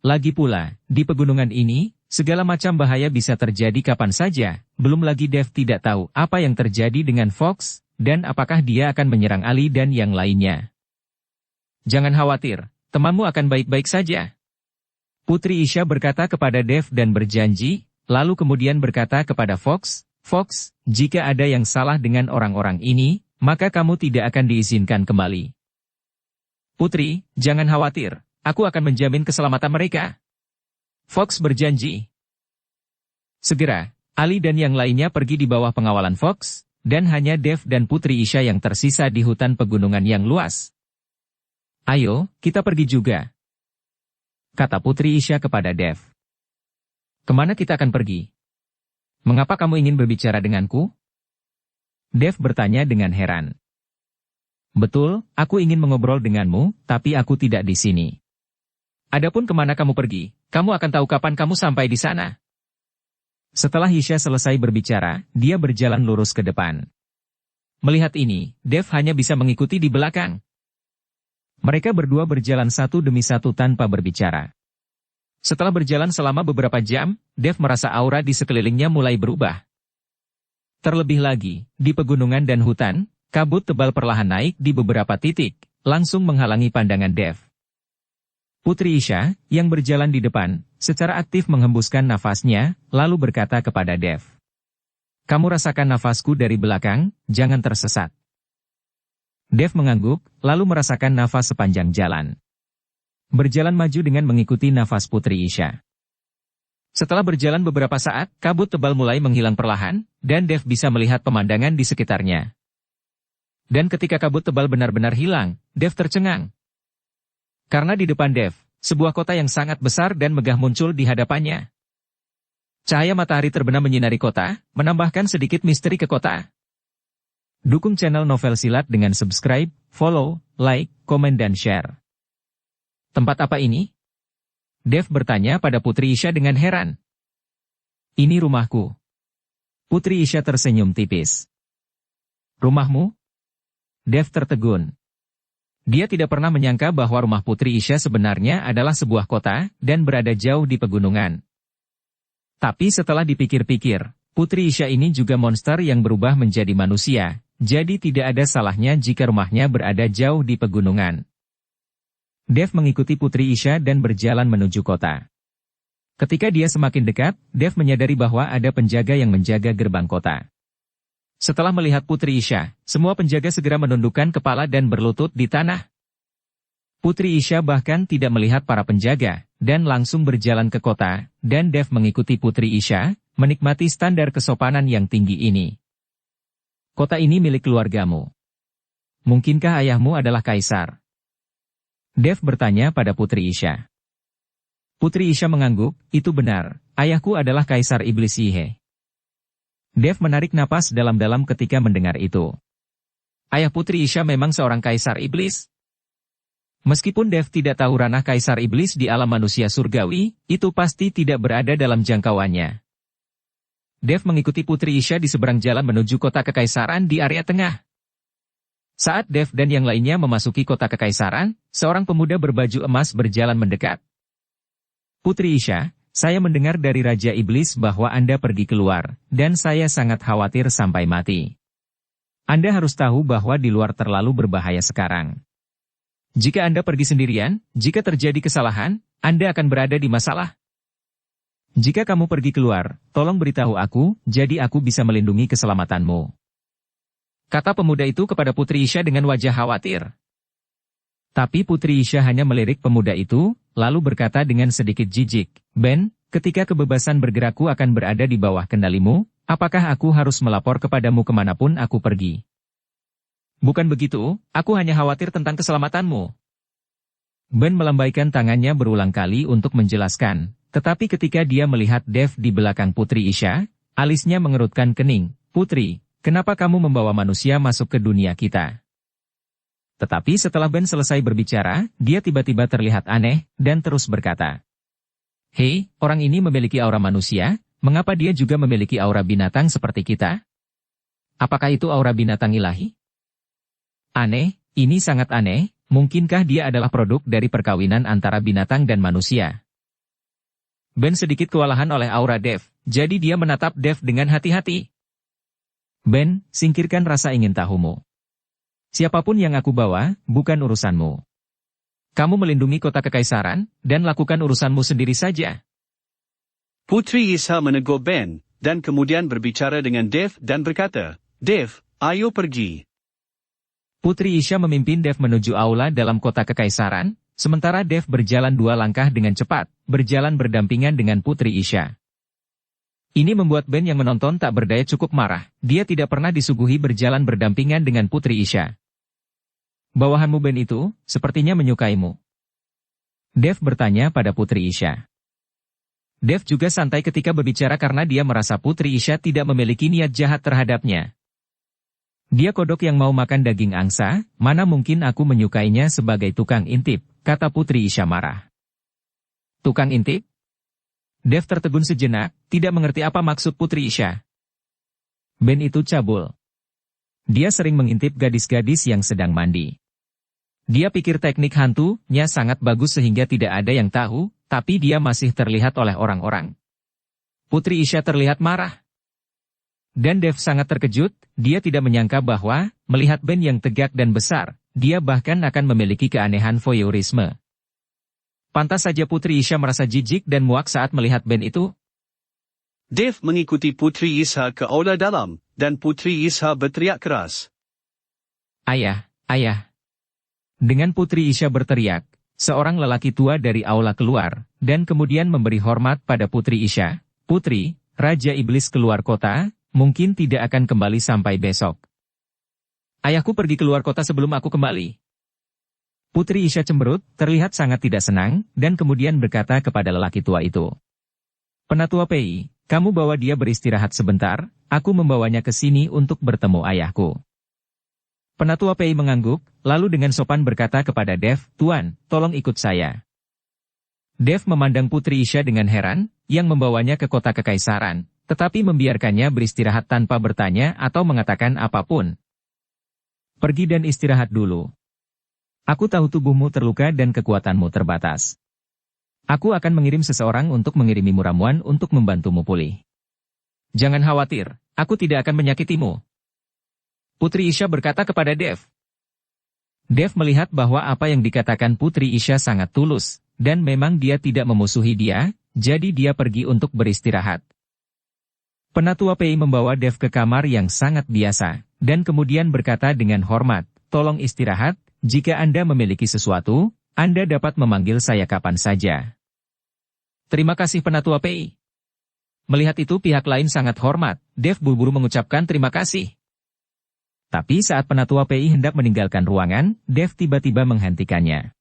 Lagi pula, di pegunungan ini, segala macam bahaya bisa terjadi kapan saja, belum lagi Dev tidak tahu apa yang terjadi dengan Fox, dan apakah dia akan menyerang Ali dan yang lainnya. "Jangan khawatir, temanmu akan baik-baik saja," Putri Isha berkata kepada Dev dan berjanji, lalu kemudian berkata kepada Fox, "Fox, jika ada yang salah dengan orang-orang ini, maka kamu tidak akan diizinkan kembali." "Putri, jangan khawatir, aku akan menjamin keselamatan mereka," Fox berjanji. Segera, Ali dan yang lainnya pergi di bawah pengawalan Fox, dan hanya Dev dan Putri Isha yang tersisa di hutan pegunungan yang luas. "Ayo, kita pergi juga," kata Putri Isha kepada Dev. "Kemana kita akan pergi? Mengapa kamu ingin berbicara denganku?" Dev bertanya dengan heran. "Betul, aku ingin mengobrol denganmu, tapi aku tidak di sini. Adapun kemana kamu pergi, kamu akan tahu kapan kamu sampai di sana." Setelah Isha selesai berbicara, dia berjalan lurus ke depan. Melihat ini, Dev hanya bisa mengikuti di belakang. Mereka berdua berjalan satu demi satu tanpa berbicara. Setelah berjalan selama beberapa jam, Dev merasa aura di sekelilingnya mulai berubah. Terlebih lagi, di pegunungan dan hutan, kabut tebal perlahan naik di beberapa titik, langsung menghalangi pandangan Dev. Putri Isha, yang berjalan di depan, secara aktif menghembuskan nafasnya, lalu berkata kepada Dev, "Kamu rasakan nafasku dari belakang, jangan tersesat." Dev mengangguk, lalu merasakan nafas sepanjang jalan. Berjalan maju dengan mengikuti nafas Putri Isha. Setelah berjalan beberapa saat, kabut tebal mulai menghilang perlahan, dan Dev bisa melihat pemandangan di sekitarnya. Dan ketika kabut tebal benar-benar hilang, Dev tercengang. Karena di depan Dev, sebuah kota yang sangat besar dan megah muncul di hadapannya. Cahaya matahari terbenam menyinari kota, menambahkan sedikit misteri ke kota. Dukung channel Novel Silat dengan subscribe, follow, like, komen dan share. "Tempat apa ini?" Dev bertanya pada Putri Isha dengan heran. "Ini rumahku." Putri Isha tersenyum tipis. "Rumahmu?" Dev tertegun. Dia tidak pernah menyangka bahwa rumah Putri Isha sebenarnya adalah sebuah kota, dan berada jauh di pegunungan. Tapi setelah dipikir-pikir, Putri Isha ini juga monster yang berubah menjadi manusia, jadi tidak ada salahnya jika rumahnya berada jauh di pegunungan. Dev mengikuti Putri Isha dan berjalan menuju kota. Ketika dia semakin dekat, Dev menyadari bahwa ada penjaga yang menjaga gerbang kota. Setelah melihat Putri Isha, semua penjaga segera menundukkan kepala dan berlutut di tanah. Putri Isha bahkan tidak melihat para penjaga, dan langsung berjalan ke kota, dan Dev mengikuti Putri Isha, menikmati standar kesopanan yang tinggi ini. "Kota ini milik keluargamu. Mungkinkah ayahmu adalah kaisar?" Dev bertanya pada Putri Isha. Putri Isha mengangguk, "Itu benar, ayahku adalah Kaisar Iblis Yihe." Dev menarik napas dalam-dalam ketika mendengar itu. Ayah Putri Isha memang seorang Kaisar Iblis? Meskipun Dev tidak tahu ranah Kaisar Iblis di alam manusia surgawi, itu pasti tidak berada dalam jangkauannya. Dev mengikuti Putri Isha di seberang jalan menuju kota kekaisaran di area tengah. Saat Dev dan yang lainnya memasuki kota kekaisaran, seorang pemuda berbaju emas berjalan mendekat. "Putri Isha, saya mendengar dari Raja Iblis bahwa Anda pergi keluar, dan saya sangat khawatir sampai mati. Anda harus tahu bahwa di luar terlalu berbahaya sekarang. Jika Anda pergi sendirian, jika terjadi kesalahan, Anda akan berada di masalah. Jika kamu pergi keluar, tolong beritahu aku, jadi aku bisa melindungi keselamatanmu." Kata pemuda itu kepada Putri Isha dengan wajah khawatir. Tapi Putri Isha hanya melirik pemuda itu, lalu berkata dengan sedikit jijik, "Ben, ketika kebebasan bergerakku akan berada di bawah kendalimu, apakah aku harus melapor kepadamu kemanapun aku pergi? Bukan begitu, aku hanya khawatir tentang keselamatanmu. Ben melambaikan tangannya berulang kali untuk menjelaskan, tetapi ketika dia melihat Dev di belakang Putri Isha, alisnya mengerutkan kening. Putri, kenapa kamu membawa manusia masuk ke dunia kita? Tetapi setelah Ben selesai berbicara, dia tiba-tiba terlihat aneh, dan terus berkata, "Hei, orang ini memiliki aura manusia, mengapa dia juga memiliki aura binatang seperti kita? Apakah itu aura binatang ilahi? Aneh, ini sangat aneh, mungkinkah dia adalah produk dari perkawinan antara binatang dan manusia?" Ben sedikit kewalahan oleh aura Dev, jadi dia menatap Dev dengan hati-hati. "Ben, singkirkan rasa ingin tahumu. Siapapun yang aku bawa, bukan urusanmu. Kamu melindungi kota kekaisaran, dan lakukan urusanmu sendiri saja." Putri Isha menegur Ben, dan kemudian berbicara dengan Dev dan berkata, "Dev, ayo pergi." Putri Isha memimpin Dev menuju aula dalam kota kekaisaran, sementara Dev berjalan 2 langkah dengan cepat, berjalan berdampingan dengan Putri Isha. Ini membuat Ben yang menonton tak berdaya cukup marah, dia tidak pernah disuguhi berjalan berdampingan dengan Putri Isha. "Bawahanmu Ben itu, sepertinya menyukaimu." Dev bertanya pada Putri Isha. Dev juga santai ketika berbicara karena dia merasa Putri Isha tidak memiliki niat jahat terhadapnya. "Dia kodok yang mau makan daging angsa, mana mungkin aku menyukainya sebagai tukang intip," kata Putri Isha marah. "Tukang intip?" Dev tertegun sejenak, tidak mengerti apa maksud Putri Isha. Ben itu cabul. Dia sering mengintip gadis-gadis yang sedang mandi. Dia pikir teknik hantunya sangat bagus sehingga tidak ada yang tahu, tapi dia masih terlihat oleh orang-orang. Putri Isha terlihat marah. Dan Dev sangat terkejut, dia tidak menyangka bahwa, melihat Ben yang tegak dan besar, dia bahkan akan memiliki keanehan voyeurisme. Pantas saja Putri Isha merasa jijik dan muak saat melihat Ben itu. Dev mengikuti Putri Isha ke aula dalam, dan Putri Isha berteriak keras. "Ayah, ayah." Dengan Putri Isha berteriak, seorang lelaki tua dari aula keluar, dan kemudian memberi hormat pada Putri Isha. "Putri, Raja Iblis keluar kota, mungkin tidak akan kembali sampai besok. Ayahku pergi keluar kota sebelum aku kembali." Putri Isha cemberut, terlihat sangat tidak senang, dan kemudian berkata kepada lelaki tua itu, "Penatua Pei, kamu bawa dia beristirahat sebentar, aku membawanya ke sini untuk bertemu ayahku." Penatua Pei mengangguk, lalu dengan sopan berkata kepada Dev, "Tuan, tolong ikut saya." Dev memandang Putri Isha dengan heran, yang membawanya ke kota kekaisaran, tetapi membiarkannya beristirahat tanpa bertanya atau mengatakan apapun. "Pergi dan istirahat dulu. Aku tahu tubuhmu terluka dan kekuatanmu terbatas. Aku akan mengirim seseorang untuk mengirimimu ramuan untuk membantumu pulih. Jangan khawatir, aku tidak akan menyakitimu." Putri Isha berkata kepada Dev. Dev melihat bahwa apa yang dikatakan Putri Isha sangat tulus, dan memang dia tidak memusuhi dia, jadi dia pergi untuk beristirahat. Penatua Pei membawa Dev ke kamar yang sangat biasa, dan kemudian berkata dengan hormat, "Tolong istirahat, jika Anda memiliki sesuatu, Anda dapat memanggil saya kapan saja." "Terima kasih Penatua Pei." Melihat itu pihak lain sangat hormat, Dev buru-buru mengucapkan terima kasih. Tapi saat Penatua Pei hendak meninggalkan ruangan, Dev tiba-tiba menghentikannya.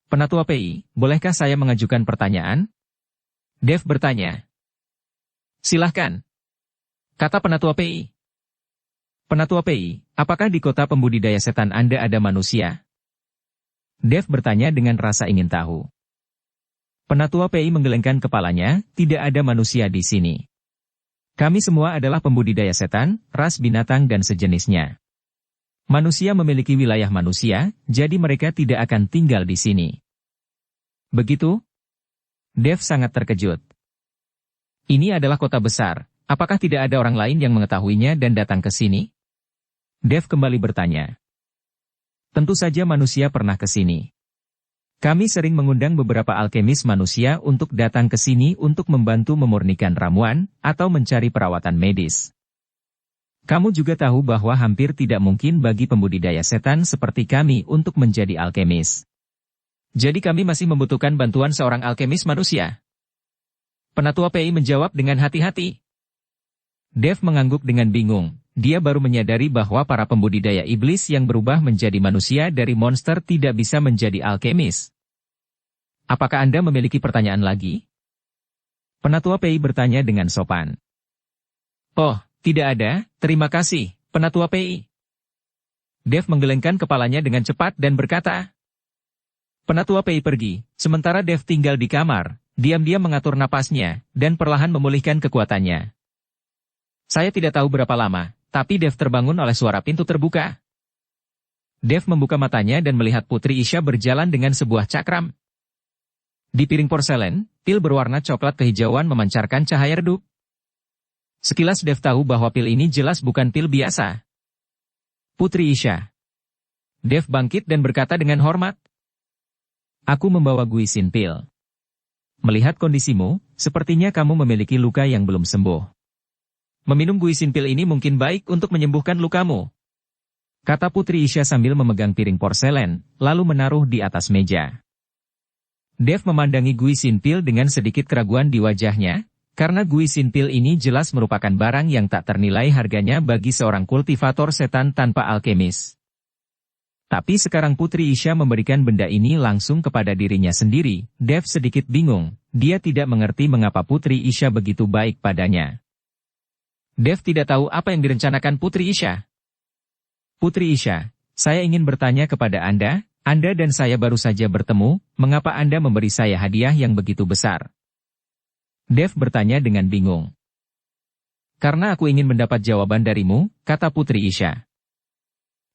"Penatua Pei, bolehkah saya mengajukan pertanyaan?" Dev bertanya. "Silahkan," kata Penatua Pei. "Penatua Pei, apakah di kota pembudidaya setan Anda ada manusia?" Dev bertanya dengan rasa ingin tahu. Penatua Pei menggelengkan kepalanya, "Tidak ada manusia di sini. Kami semua adalah pembudidaya setan, ras binatang dan sejenisnya. Manusia memiliki wilayah manusia, jadi mereka tidak akan tinggal di sini." "Begitu?" Dev sangat terkejut. "Ini adalah kota besar, apakah tidak ada orang lain yang mengetahuinya dan datang ke sini?" Dev kembali bertanya. "Tentu saja manusia pernah ke sini. Kami sering mengundang beberapa alkemis manusia untuk datang ke sini untuk membantu memurnikan ramuan, atau mencari perawatan medis. Kamu juga tahu bahwa hampir tidak mungkin bagi pembudidaya setan seperti kami untuk menjadi alkemis. Jadi kami masih membutuhkan bantuan seorang alkemis manusia." Penatua PI menjawab dengan hati-hati. Dev mengangguk dengan bingung. Dia baru menyadari bahwa para pembudidaya iblis yang berubah menjadi manusia dari monster tidak bisa menjadi alkemis. Apakah Anda memiliki pertanyaan lagi? Penatua PI bertanya dengan sopan. Oh, tidak ada, terima kasih, Penatua PI. Dev menggelengkan kepalanya dengan cepat dan berkata. Penatua PI pergi, sementara Dev tinggal di kamar, diam-diam mengatur napasnya, dan perlahan memulihkan kekuatannya. Saya tidak tahu berapa lama, tapi Dev terbangun oleh suara pintu terbuka. Dev membuka matanya dan melihat Putri Isha berjalan dengan sebuah cakram. Di piring porselen, pil berwarna coklat kehijauan memancarkan cahaya redup. Sekilas Dev tahu bahwa pil ini jelas bukan pil biasa. Putri Isha. Dev bangkit dan berkata dengan hormat. Aku membawa guisin pil. Melihat kondisimu, sepertinya kamu memiliki luka yang belum sembuh. Meminum guisin pil ini mungkin baik untuk menyembuhkan lukamu. Kata Putri Isha sambil memegang piring porselen, lalu menaruh di atas meja. Dev memandangi guisin pil dengan sedikit keraguan di wajahnya, karena guisin pil ini jelas merupakan barang yang tak ternilai harganya bagi seorang kultivator setan tanpa alkemis. Tapi sekarang Putri Isha memberikan benda ini langsung kepada dirinya sendiri. Dev sedikit bingung, dia tidak mengerti mengapa Putri Isha begitu baik padanya. Dev tidak tahu apa yang direncanakan Putri Isha. Putri Isha, saya ingin bertanya kepada Anda dan saya baru saja bertemu, mengapa Anda memberi saya hadiah yang begitu besar? Dev bertanya dengan bingung. Karena aku ingin mendapat jawaban darimu, kata Putri Isha.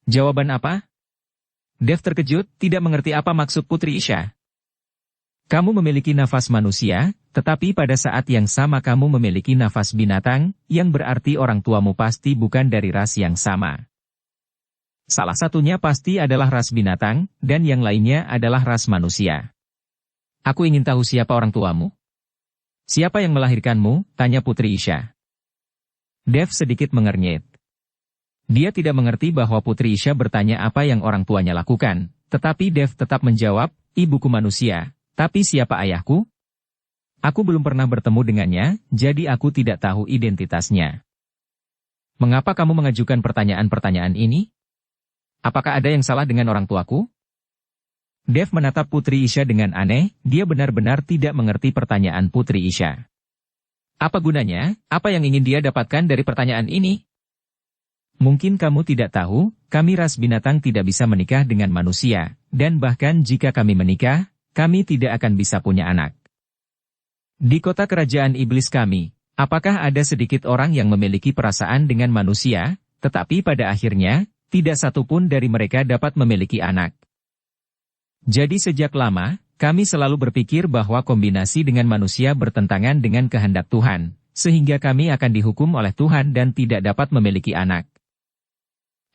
Jawaban apa? Dev terkejut, tidak mengerti apa maksud Putri Isha. Kamu memiliki nafas manusia, tetapi pada saat yang sama kamu memiliki nafas binatang, yang berarti orang tuamu pasti bukan dari ras yang sama. Salah satunya pasti adalah ras binatang, dan yang lainnya adalah ras manusia. Aku ingin tahu siapa orang tuamu. Siapa yang melahirkanmu? Tanya Putri Isha. Dev sedikit mengernyit. Dia tidak mengerti bahwa Putri Isha bertanya apa yang orang tuanya lakukan, tetapi Dev tetap menjawab, ibuku manusia, tapi siapa ayahku? Aku belum pernah bertemu dengannya, jadi aku tidak tahu identitasnya. Mengapa kamu mengajukan pertanyaan-pertanyaan ini? Apakah ada yang salah dengan orang tuaku? Dev menatap Putri Isha dengan aneh, dia benar-benar tidak mengerti pertanyaan Putri Isha. Apa gunanya? Apa yang ingin dia dapatkan dari pertanyaan ini? Mungkin kamu tidak tahu, kami ras binatang tidak bisa menikah dengan manusia, dan bahkan jika kami menikah, kami tidak akan bisa punya anak. Di kota kerajaan iblis kami, apakah ada sedikit orang yang memiliki perasaan dengan manusia, tetapi pada akhirnya, tidak satupun dari mereka dapat memiliki anak. Jadi sejak lama, kami selalu berpikir bahwa kombinasi dengan manusia bertentangan dengan kehendak Tuhan, sehingga kami akan dihukum oleh Tuhan dan tidak dapat memiliki anak.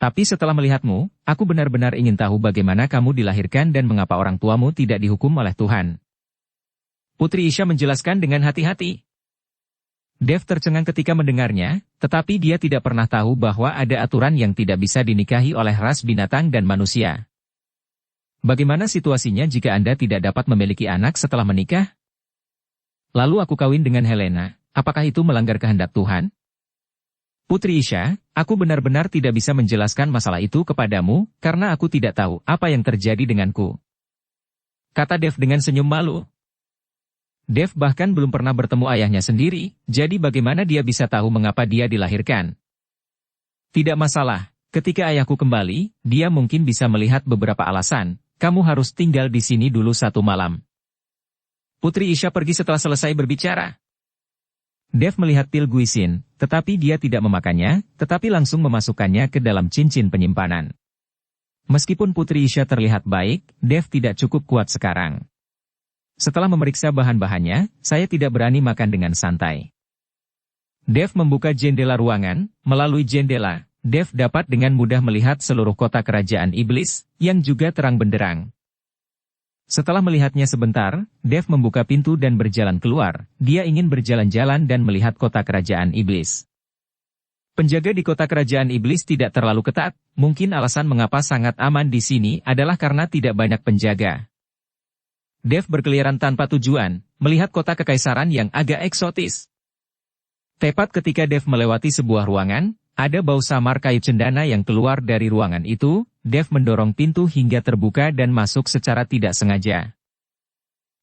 Tapi setelah melihatmu, aku benar-benar ingin tahu bagaimana kamu dilahirkan dan mengapa orang tuamu tidak dihukum oleh Tuhan. Putri Isha menjelaskan dengan hati-hati. Dev tercengang ketika mendengarnya, tetapi dia tidak pernah tahu bahwa ada aturan yang tidak bisa dinikahi oleh ras binatang dan manusia. Bagaimana situasinya jika Anda tidak dapat memiliki anak setelah menikah? Lalu aku kawin dengan Helena, apakah itu melanggar kehendak Tuhan? Putri Isha, aku benar-benar tidak bisa menjelaskan masalah itu kepadamu, karena aku tidak tahu apa yang terjadi denganku. Kata Dev dengan senyum malu. Dev bahkan belum pernah bertemu ayahnya sendiri, jadi bagaimana dia bisa tahu mengapa dia dilahirkan? Tidak masalah, ketika ayahku kembali, dia mungkin bisa melihat beberapa alasan, kamu harus tinggal di sini dulu 1 malam. Putri Isha pergi setelah selesai berbicara. Dev melihat pil guisin, tetapi dia tidak memakannya, tetapi langsung memasukkannya ke dalam cincin penyimpanan. Meskipun Putri Isha terlihat baik, Dev tidak cukup kuat sekarang. Setelah memeriksa bahan-bahannya, saya tidak berani makan dengan santai. Dev membuka jendela ruangan, melalui jendela, Dev dapat dengan mudah melihat seluruh kota kerajaan iblis, yang juga terang benderang. Setelah melihatnya sebentar, Dev membuka pintu dan berjalan keluar. Dia ingin berjalan-jalan dan melihat kota kerajaan iblis. Penjaga di kota kerajaan iblis tidak terlalu ketat, mungkin alasan mengapa sangat aman di sini adalah karena tidak banyak penjaga. Dev berkeliaran tanpa tujuan, melihat kota kekaisaran yang agak eksotis. Tepat ketika Dev melewati sebuah ruangan, ada bau samar kayu cendana yang keluar dari ruangan itu. Dev mendorong pintu hingga terbuka dan masuk secara tidak sengaja.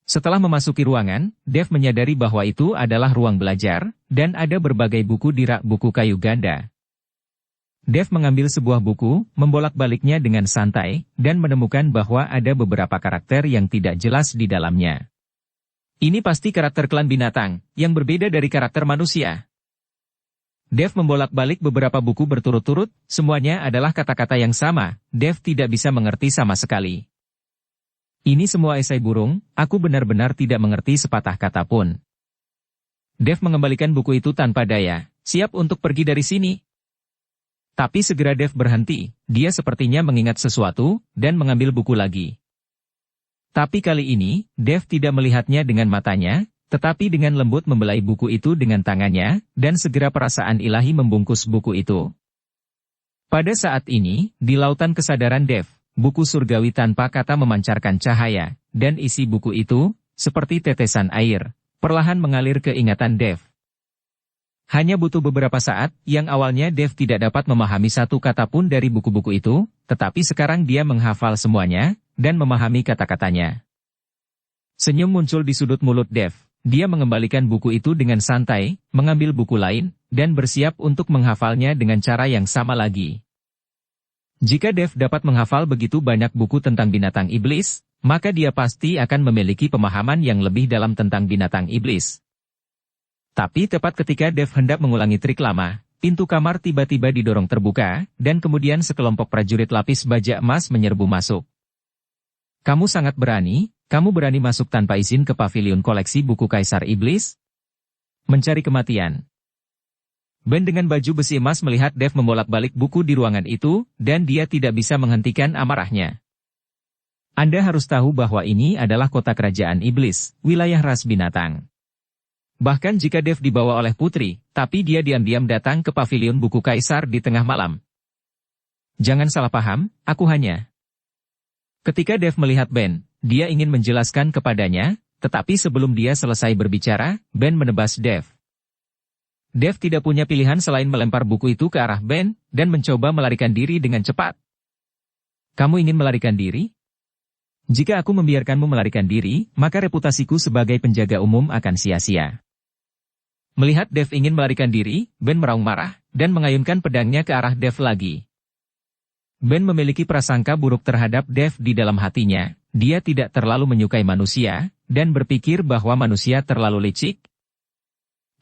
Setelah memasuki ruangan, Dev menyadari bahwa itu adalah ruang belajar, dan ada berbagai buku di rak buku kayu ganda. Dev mengambil sebuah buku, membolak-baliknya dengan santai, dan menemukan bahwa ada beberapa karakter yang tidak jelas di dalamnya. Ini pasti karakter klan binatang, yang berbeda dari karakter manusia. Dev membolak-balik beberapa buku berturut-turut, semuanya adalah kata-kata yang sama. Dev tidak bisa mengerti sama sekali. Ini semua esai burung, aku benar-benar tidak mengerti sepatah kata pun. Dev mengembalikan buku itu tanpa daya, siap untuk pergi dari sini. Tapi segera Dev berhenti, dia sepertinya mengingat sesuatu, dan mengambil buku lagi. Tapi kali ini, Dev tidak melihatnya dengan matanya, tetapi dengan lembut membelai buku itu dengan tangannya, dan segera perasaan ilahi membungkus buku itu. Pada saat ini, di lautan kesadaran Dev, buku surgawi tanpa kata memancarkan cahaya, dan isi buku itu, seperti tetesan air, perlahan mengalir ke ingatan Dev. Hanya butuh beberapa saat, yang awalnya Dev tidak dapat memahami satu kata pun dari buku-buku itu, tetapi sekarang dia menghafal semuanya, dan memahami kata-katanya. Senyum muncul di sudut mulut Dev. Dia mengembalikan buku itu dengan santai, mengambil buku lain, dan bersiap untuk menghafalnya dengan cara yang sama lagi. Jika Dev dapat menghafal begitu banyak buku tentang binatang iblis, maka dia pasti akan memiliki pemahaman yang lebih dalam tentang binatang iblis. Tapi tepat ketika Dev hendak mengulangi trik lama, pintu kamar tiba-tiba didorong terbuka, dan kemudian sekelompok prajurit lapis baja emas menyerbu masuk. Kamu sangat berani, kamu berani masuk tanpa izin ke pavilion koleksi buku Kaisar Iblis? Mencari kematian. Ben dengan baju besi emas melihat Dev membolak-balik buku di ruangan itu, dan dia tidak bisa menghentikan amarahnya. Anda harus tahu bahwa ini adalah kota kerajaan iblis, wilayah ras binatang. Bahkan jika Dev dibawa oleh putri, tapi dia diam-diam datang ke pavilion buku Kaisar di tengah malam. Jangan salah paham, aku hanya... Ketika Dev melihat Ben, dia ingin menjelaskan kepadanya, tetapi sebelum dia selesai berbicara, Ben menebas Dev. Dev tidak punya pilihan selain melempar buku itu ke arah Ben, dan mencoba melarikan diri dengan cepat. Kamu ingin melarikan diri? Jika aku membiarkanmu melarikan diri, maka reputasiku sebagai penjaga umum akan sia-sia. Melihat Dev ingin melarikan diri, Ben meraung marah, dan mengayunkan pedangnya ke arah Dev lagi. Ben memiliki prasangka buruk terhadap Dev di dalam hatinya, dia tidak terlalu menyukai manusia, dan berpikir bahwa manusia terlalu licik.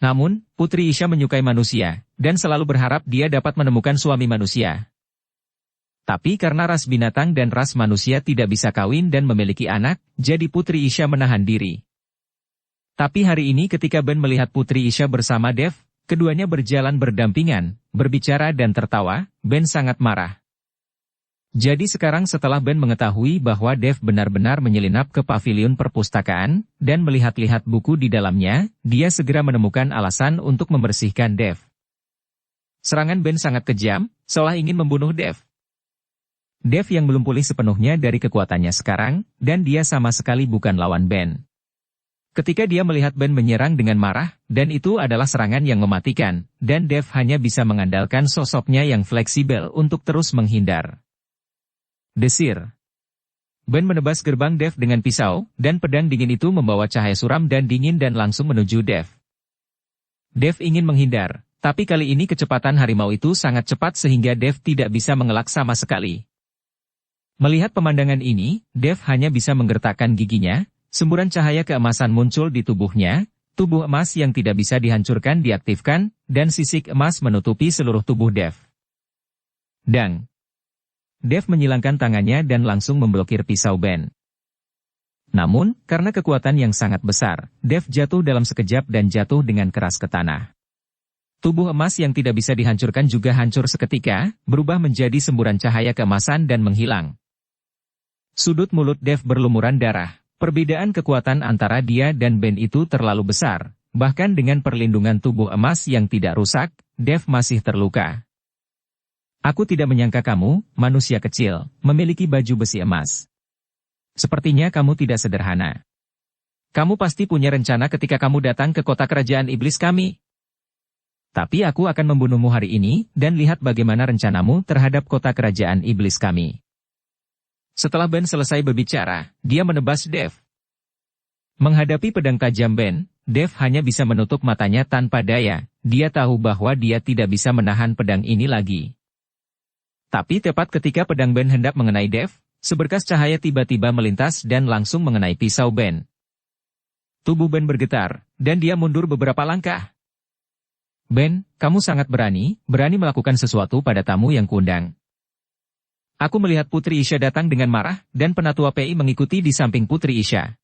Namun, Putri Isha menyukai manusia, dan selalu berharap dia dapat menemukan suami manusia. Tapi karena ras binatang dan ras manusia tidak bisa kawin dan memiliki anak, jadi Putri Isha menahan diri. Tapi hari ini ketika Ben melihat Putri Isha bersama Dev, keduanya berjalan berdampingan, berbicara dan tertawa, Ben sangat marah. Jadi sekarang setelah Ben mengetahui bahwa Dev benar-benar menyelinap ke pavilion perpustakaan, dan melihat-lihat buku di dalamnya, dia segera menemukan alasan untuk membersihkan Dev. Serangan Ben sangat kejam, seolah ingin membunuh Dev. Dev yang belum pulih sepenuhnya dari kekuatannya sekarang, dan dia sama sekali bukan lawan Ben. Ketika dia melihat Ben menyerang dengan marah, dan itu adalah serangan yang mematikan, dan Dev hanya bisa mengandalkan sosoknya yang fleksibel untuk terus menghindar. Desir. Ben menebas gerbang Dev dengan pisau, dan pedang dingin itu membawa cahaya suram dan dingin dan langsung menuju Dev. Dev ingin menghindar, tapi kali ini kecepatan harimau itu sangat cepat sehingga Dev tidak bisa mengelak sama sekali. Melihat pemandangan ini, Dev hanya bisa menggertakkan giginya, semburan cahaya keemasan muncul di tubuhnya, tubuh emas yang tidak bisa dihancurkan diaktifkan, dan sisik emas menutupi seluruh tubuh Dev. Dang. Dev menyilangkan tangannya dan langsung memblokir pisau Ben. Namun, karena kekuatan yang sangat besar, Dev jatuh dalam sekejap dan jatuh dengan keras ke tanah. Tubuh emas yang tidak bisa dihancurkan juga hancur seketika, berubah menjadi semburan cahaya keemasan dan menghilang. Sudut mulut Dev berlumuran darah. Perbedaan kekuatan antara dia dan Ben itu terlalu besar, bahkan dengan perlindungan tubuh emas yang tidak rusak, Dev masih terluka. Aku tidak menyangka kamu, manusia kecil, memiliki baju besi emas. Sepertinya kamu tidak sederhana. Kamu pasti punya rencana ketika kamu datang ke kota kerajaan iblis kami. Tapi aku akan membunuhmu hari ini, dan lihat bagaimana rencanamu terhadap kota kerajaan iblis kami. Setelah Ben selesai berbicara, dia menebas Dev. Menghadapi pedang tajam Ben, Dev hanya bisa menutup matanya tanpa daya. Dia tahu bahwa dia tidak bisa menahan pedang ini lagi. Tapi tepat ketika pedang Ben hendak mengenai Dev, seberkas cahaya tiba-tiba melintas dan langsung mengenai pisau Ben. Tubuh Ben bergetar, dan dia mundur beberapa langkah. Ben, kamu sangat berani melakukan sesuatu pada tamu yang kuundang. Aku melihat Putri Isha datang dengan marah, dan Penatua PI mengikuti di samping Putri Isha.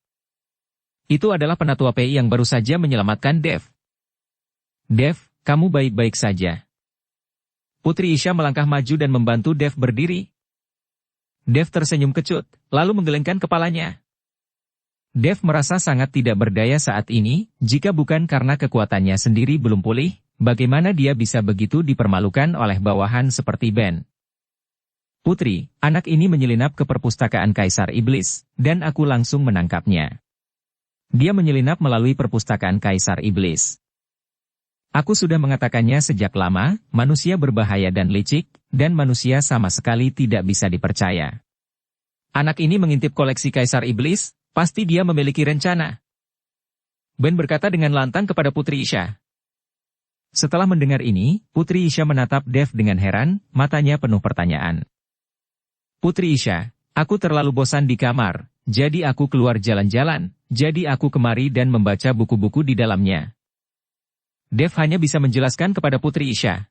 Itu adalah Penatua PI yang baru saja menyelamatkan Dev. Dev, kamu baik-baik saja. Putri Isha melangkah maju dan membantu Dev berdiri. Dev tersenyum kecut, lalu menggelengkan kepalanya. Dev merasa sangat tidak berdaya saat ini, jika bukan karena kekuatannya sendiri belum pulih, bagaimana dia bisa begitu dipermalukan oleh bawahan seperti Ben. Putri, anak ini menyelinap ke perpustakaan Kaisar Iblis, dan aku langsung menangkapnya. Dia menyelinap melalui perpustakaan Kaisar Iblis. Aku sudah mengatakannya sejak lama, manusia berbahaya dan licik, dan manusia sama sekali tidak bisa dipercaya. Anak ini mengintip koleksi Kaisar Iblis, pasti dia memiliki rencana. Ben berkata dengan lantang kepada Putri Isha. Setelah mendengar ini, Putri Isha menatap Dev dengan heran, matanya penuh pertanyaan. Putri Isha, aku terlalu bosan di kamar, jadi aku keluar jalan-jalan, jadi aku kemari dan membaca buku-buku di dalamnya. Dev hanya bisa menjelaskan kepada Putri Isha.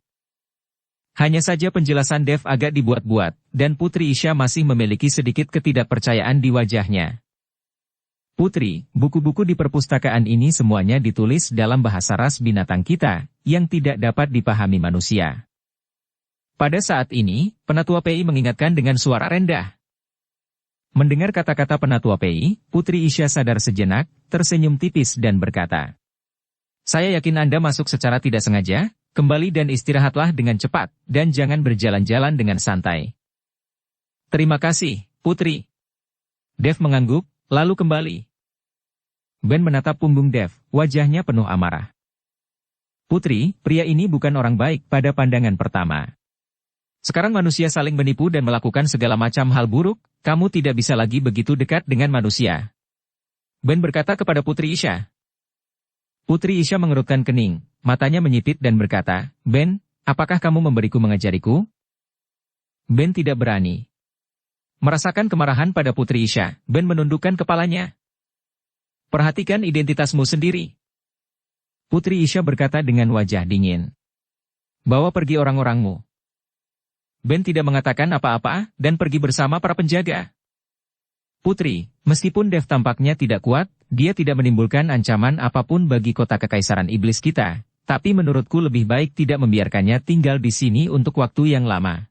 Hanya saja penjelasan Dev agak dibuat-buat, dan Putri Isha masih memiliki sedikit ketidakpercayaan di wajahnya. Putri, buku-buku di perpustakaan ini semuanya ditulis dalam bahasa ras binatang kita, yang tidak dapat dipahami manusia. Pada saat ini, Penatua PI mengingatkan dengan suara rendah. Mendengar kata-kata Penatua PI, Putri Isha sadar sejenak, tersenyum tipis dan berkata, "Saya yakin Anda masuk secara tidak sengaja, kembali dan istirahatlah dengan cepat, dan jangan berjalan-jalan dengan santai." "Terima kasih, Putri." Dev mengangguk, lalu kembali. Ben menatap punggung Dev, wajahnya penuh amarah. "Putri, pria ini bukan orang baik pada pandangan pertama. Sekarang manusia saling menipu dan melakukan segala macam hal buruk, kamu tidak bisa lagi begitu dekat dengan manusia." Ben berkata kepada Putri Isha. Putri Isha mengerutkan kening, matanya menyipit dan berkata, "Ben, apakah kamu memberiku mengajariku?" Ben tidak berani. Merasakan kemarahan pada Putri Isha, Ben menundukkan kepalanya. "Perhatikan identitasmu sendiri." Putri Isha berkata dengan wajah dingin. "Bawa pergi orang-orangmu." Ben tidak mengatakan apa-apa, dan pergi bersama para penjaga. "Putri, meskipun Dev tampaknya tidak kuat, dia tidak menimbulkan ancaman apapun bagi kota kekaisaran iblis kita, tapi menurutku lebih baik tidak membiarkannya tinggal di sini untuk waktu yang lama."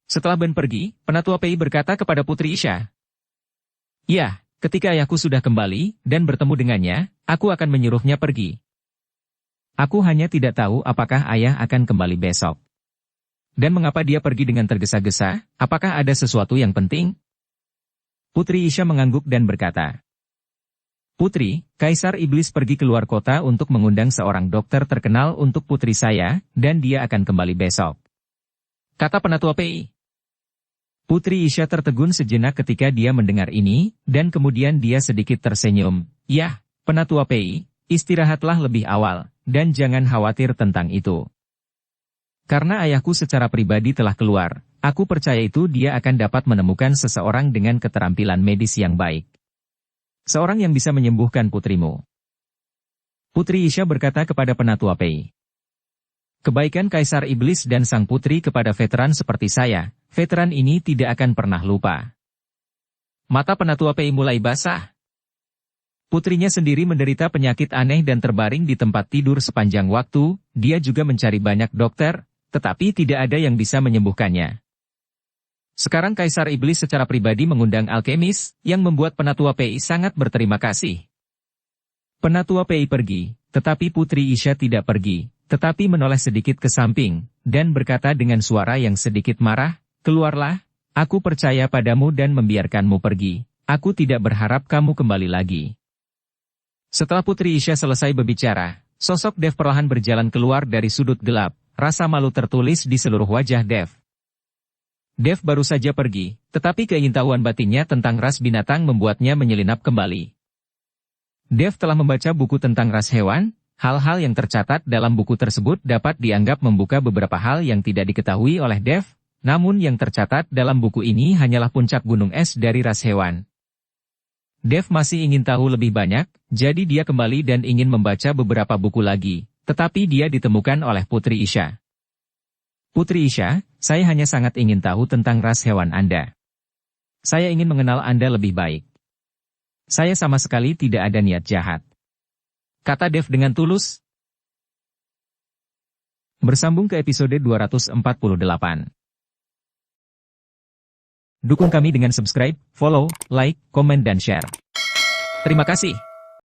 Setelah Ben pergi, Penatua PI berkata kepada Putri Isha, "Ya, ketika ayahku sudah kembali, dan bertemu dengannya, aku akan menyuruhnya pergi. Aku hanya tidak tahu apakah ayah akan kembali besok. Dan mengapa dia pergi dengan tergesa-gesa, apakah ada sesuatu yang penting?" Putri Isha mengangguk dan berkata, "Putri, Kaisar Iblis pergi keluar kota untuk mengundang seorang dokter terkenal untuk putri saya, dan dia akan kembali besok," kata Penatua PI. Putri Isha tertegun sejenak ketika dia mendengar ini, dan kemudian dia sedikit tersenyum. "Yah, Penatua PI, istirahatlah lebih awal, dan jangan khawatir tentang itu. Karena ayahku secara pribadi telah keluar, aku percaya itu dia akan dapat menemukan seseorang dengan keterampilan medis yang baik. Seorang yang bisa menyembuhkan putrimu." Putri Isha berkata kepada Penatua PI. "Kebaikan Kaisar Iblis dan sang putri kepada veteran seperti saya, veteran ini tidak akan pernah lupa." Mata Penatua PI mulai basah. Putrinya sendiri menderita penyakit aneh dan terbaring di tempat tidur sepanjang waktu, dia juga mencari banyak dokter, tetapi tidak ada yang bisa menyembuhkannya. Sekarang Kaisar Iblis secara pribadi mengundang alkemis, yang membuat Penatua PI sangat berterima kasih. Penatua PI pergi, tetapi Putri Isha tidak pergi, tetapi menoleh sedikit ke samping, dan berkata dengan suara yang sedikit marah, "Keluarlah, aku percaya padamu dan membiarkanmu pergi. Aku tidak berharap kamu kembali lagi. Setelah Putri Isha selesai berbicara, sosok Dev perlahan berjalan keluar dari sudut gelap. Rasa malu tertulis di seluruh wajah Dev. Dev baru saja pergi, tetapi keingintahuan batinnya tentang ras binatang membuatnya menyelinap kembali. Dev telah membaca buku tentang ras hewan. Hal-hal yang tercatat dalam buku tersebut dapat dianggap membuka beberapa hal yang tidak diketahui oleh Dev, namun yang tercatat dalam buku ini hanyalah puncak gunung es dari ras hewan. Dev masih ingin tahu lebih banyak, jadi dia kembali dan ingin membaca beberapa buku lagi, tetapi dia ditemukan oleh Putri Isha. Putri Isha, saya hanya sangat ingin tahu tentang ras hewan Anda. Saya ingin mengenal Anda lebih baik. Saya sama sekali tidak ada niat jahat, kata Dev dengan tulus. Bersambung ke episode 248. Dukung kami dengan subscribe, follow, like, komen dan share. Terima kasih.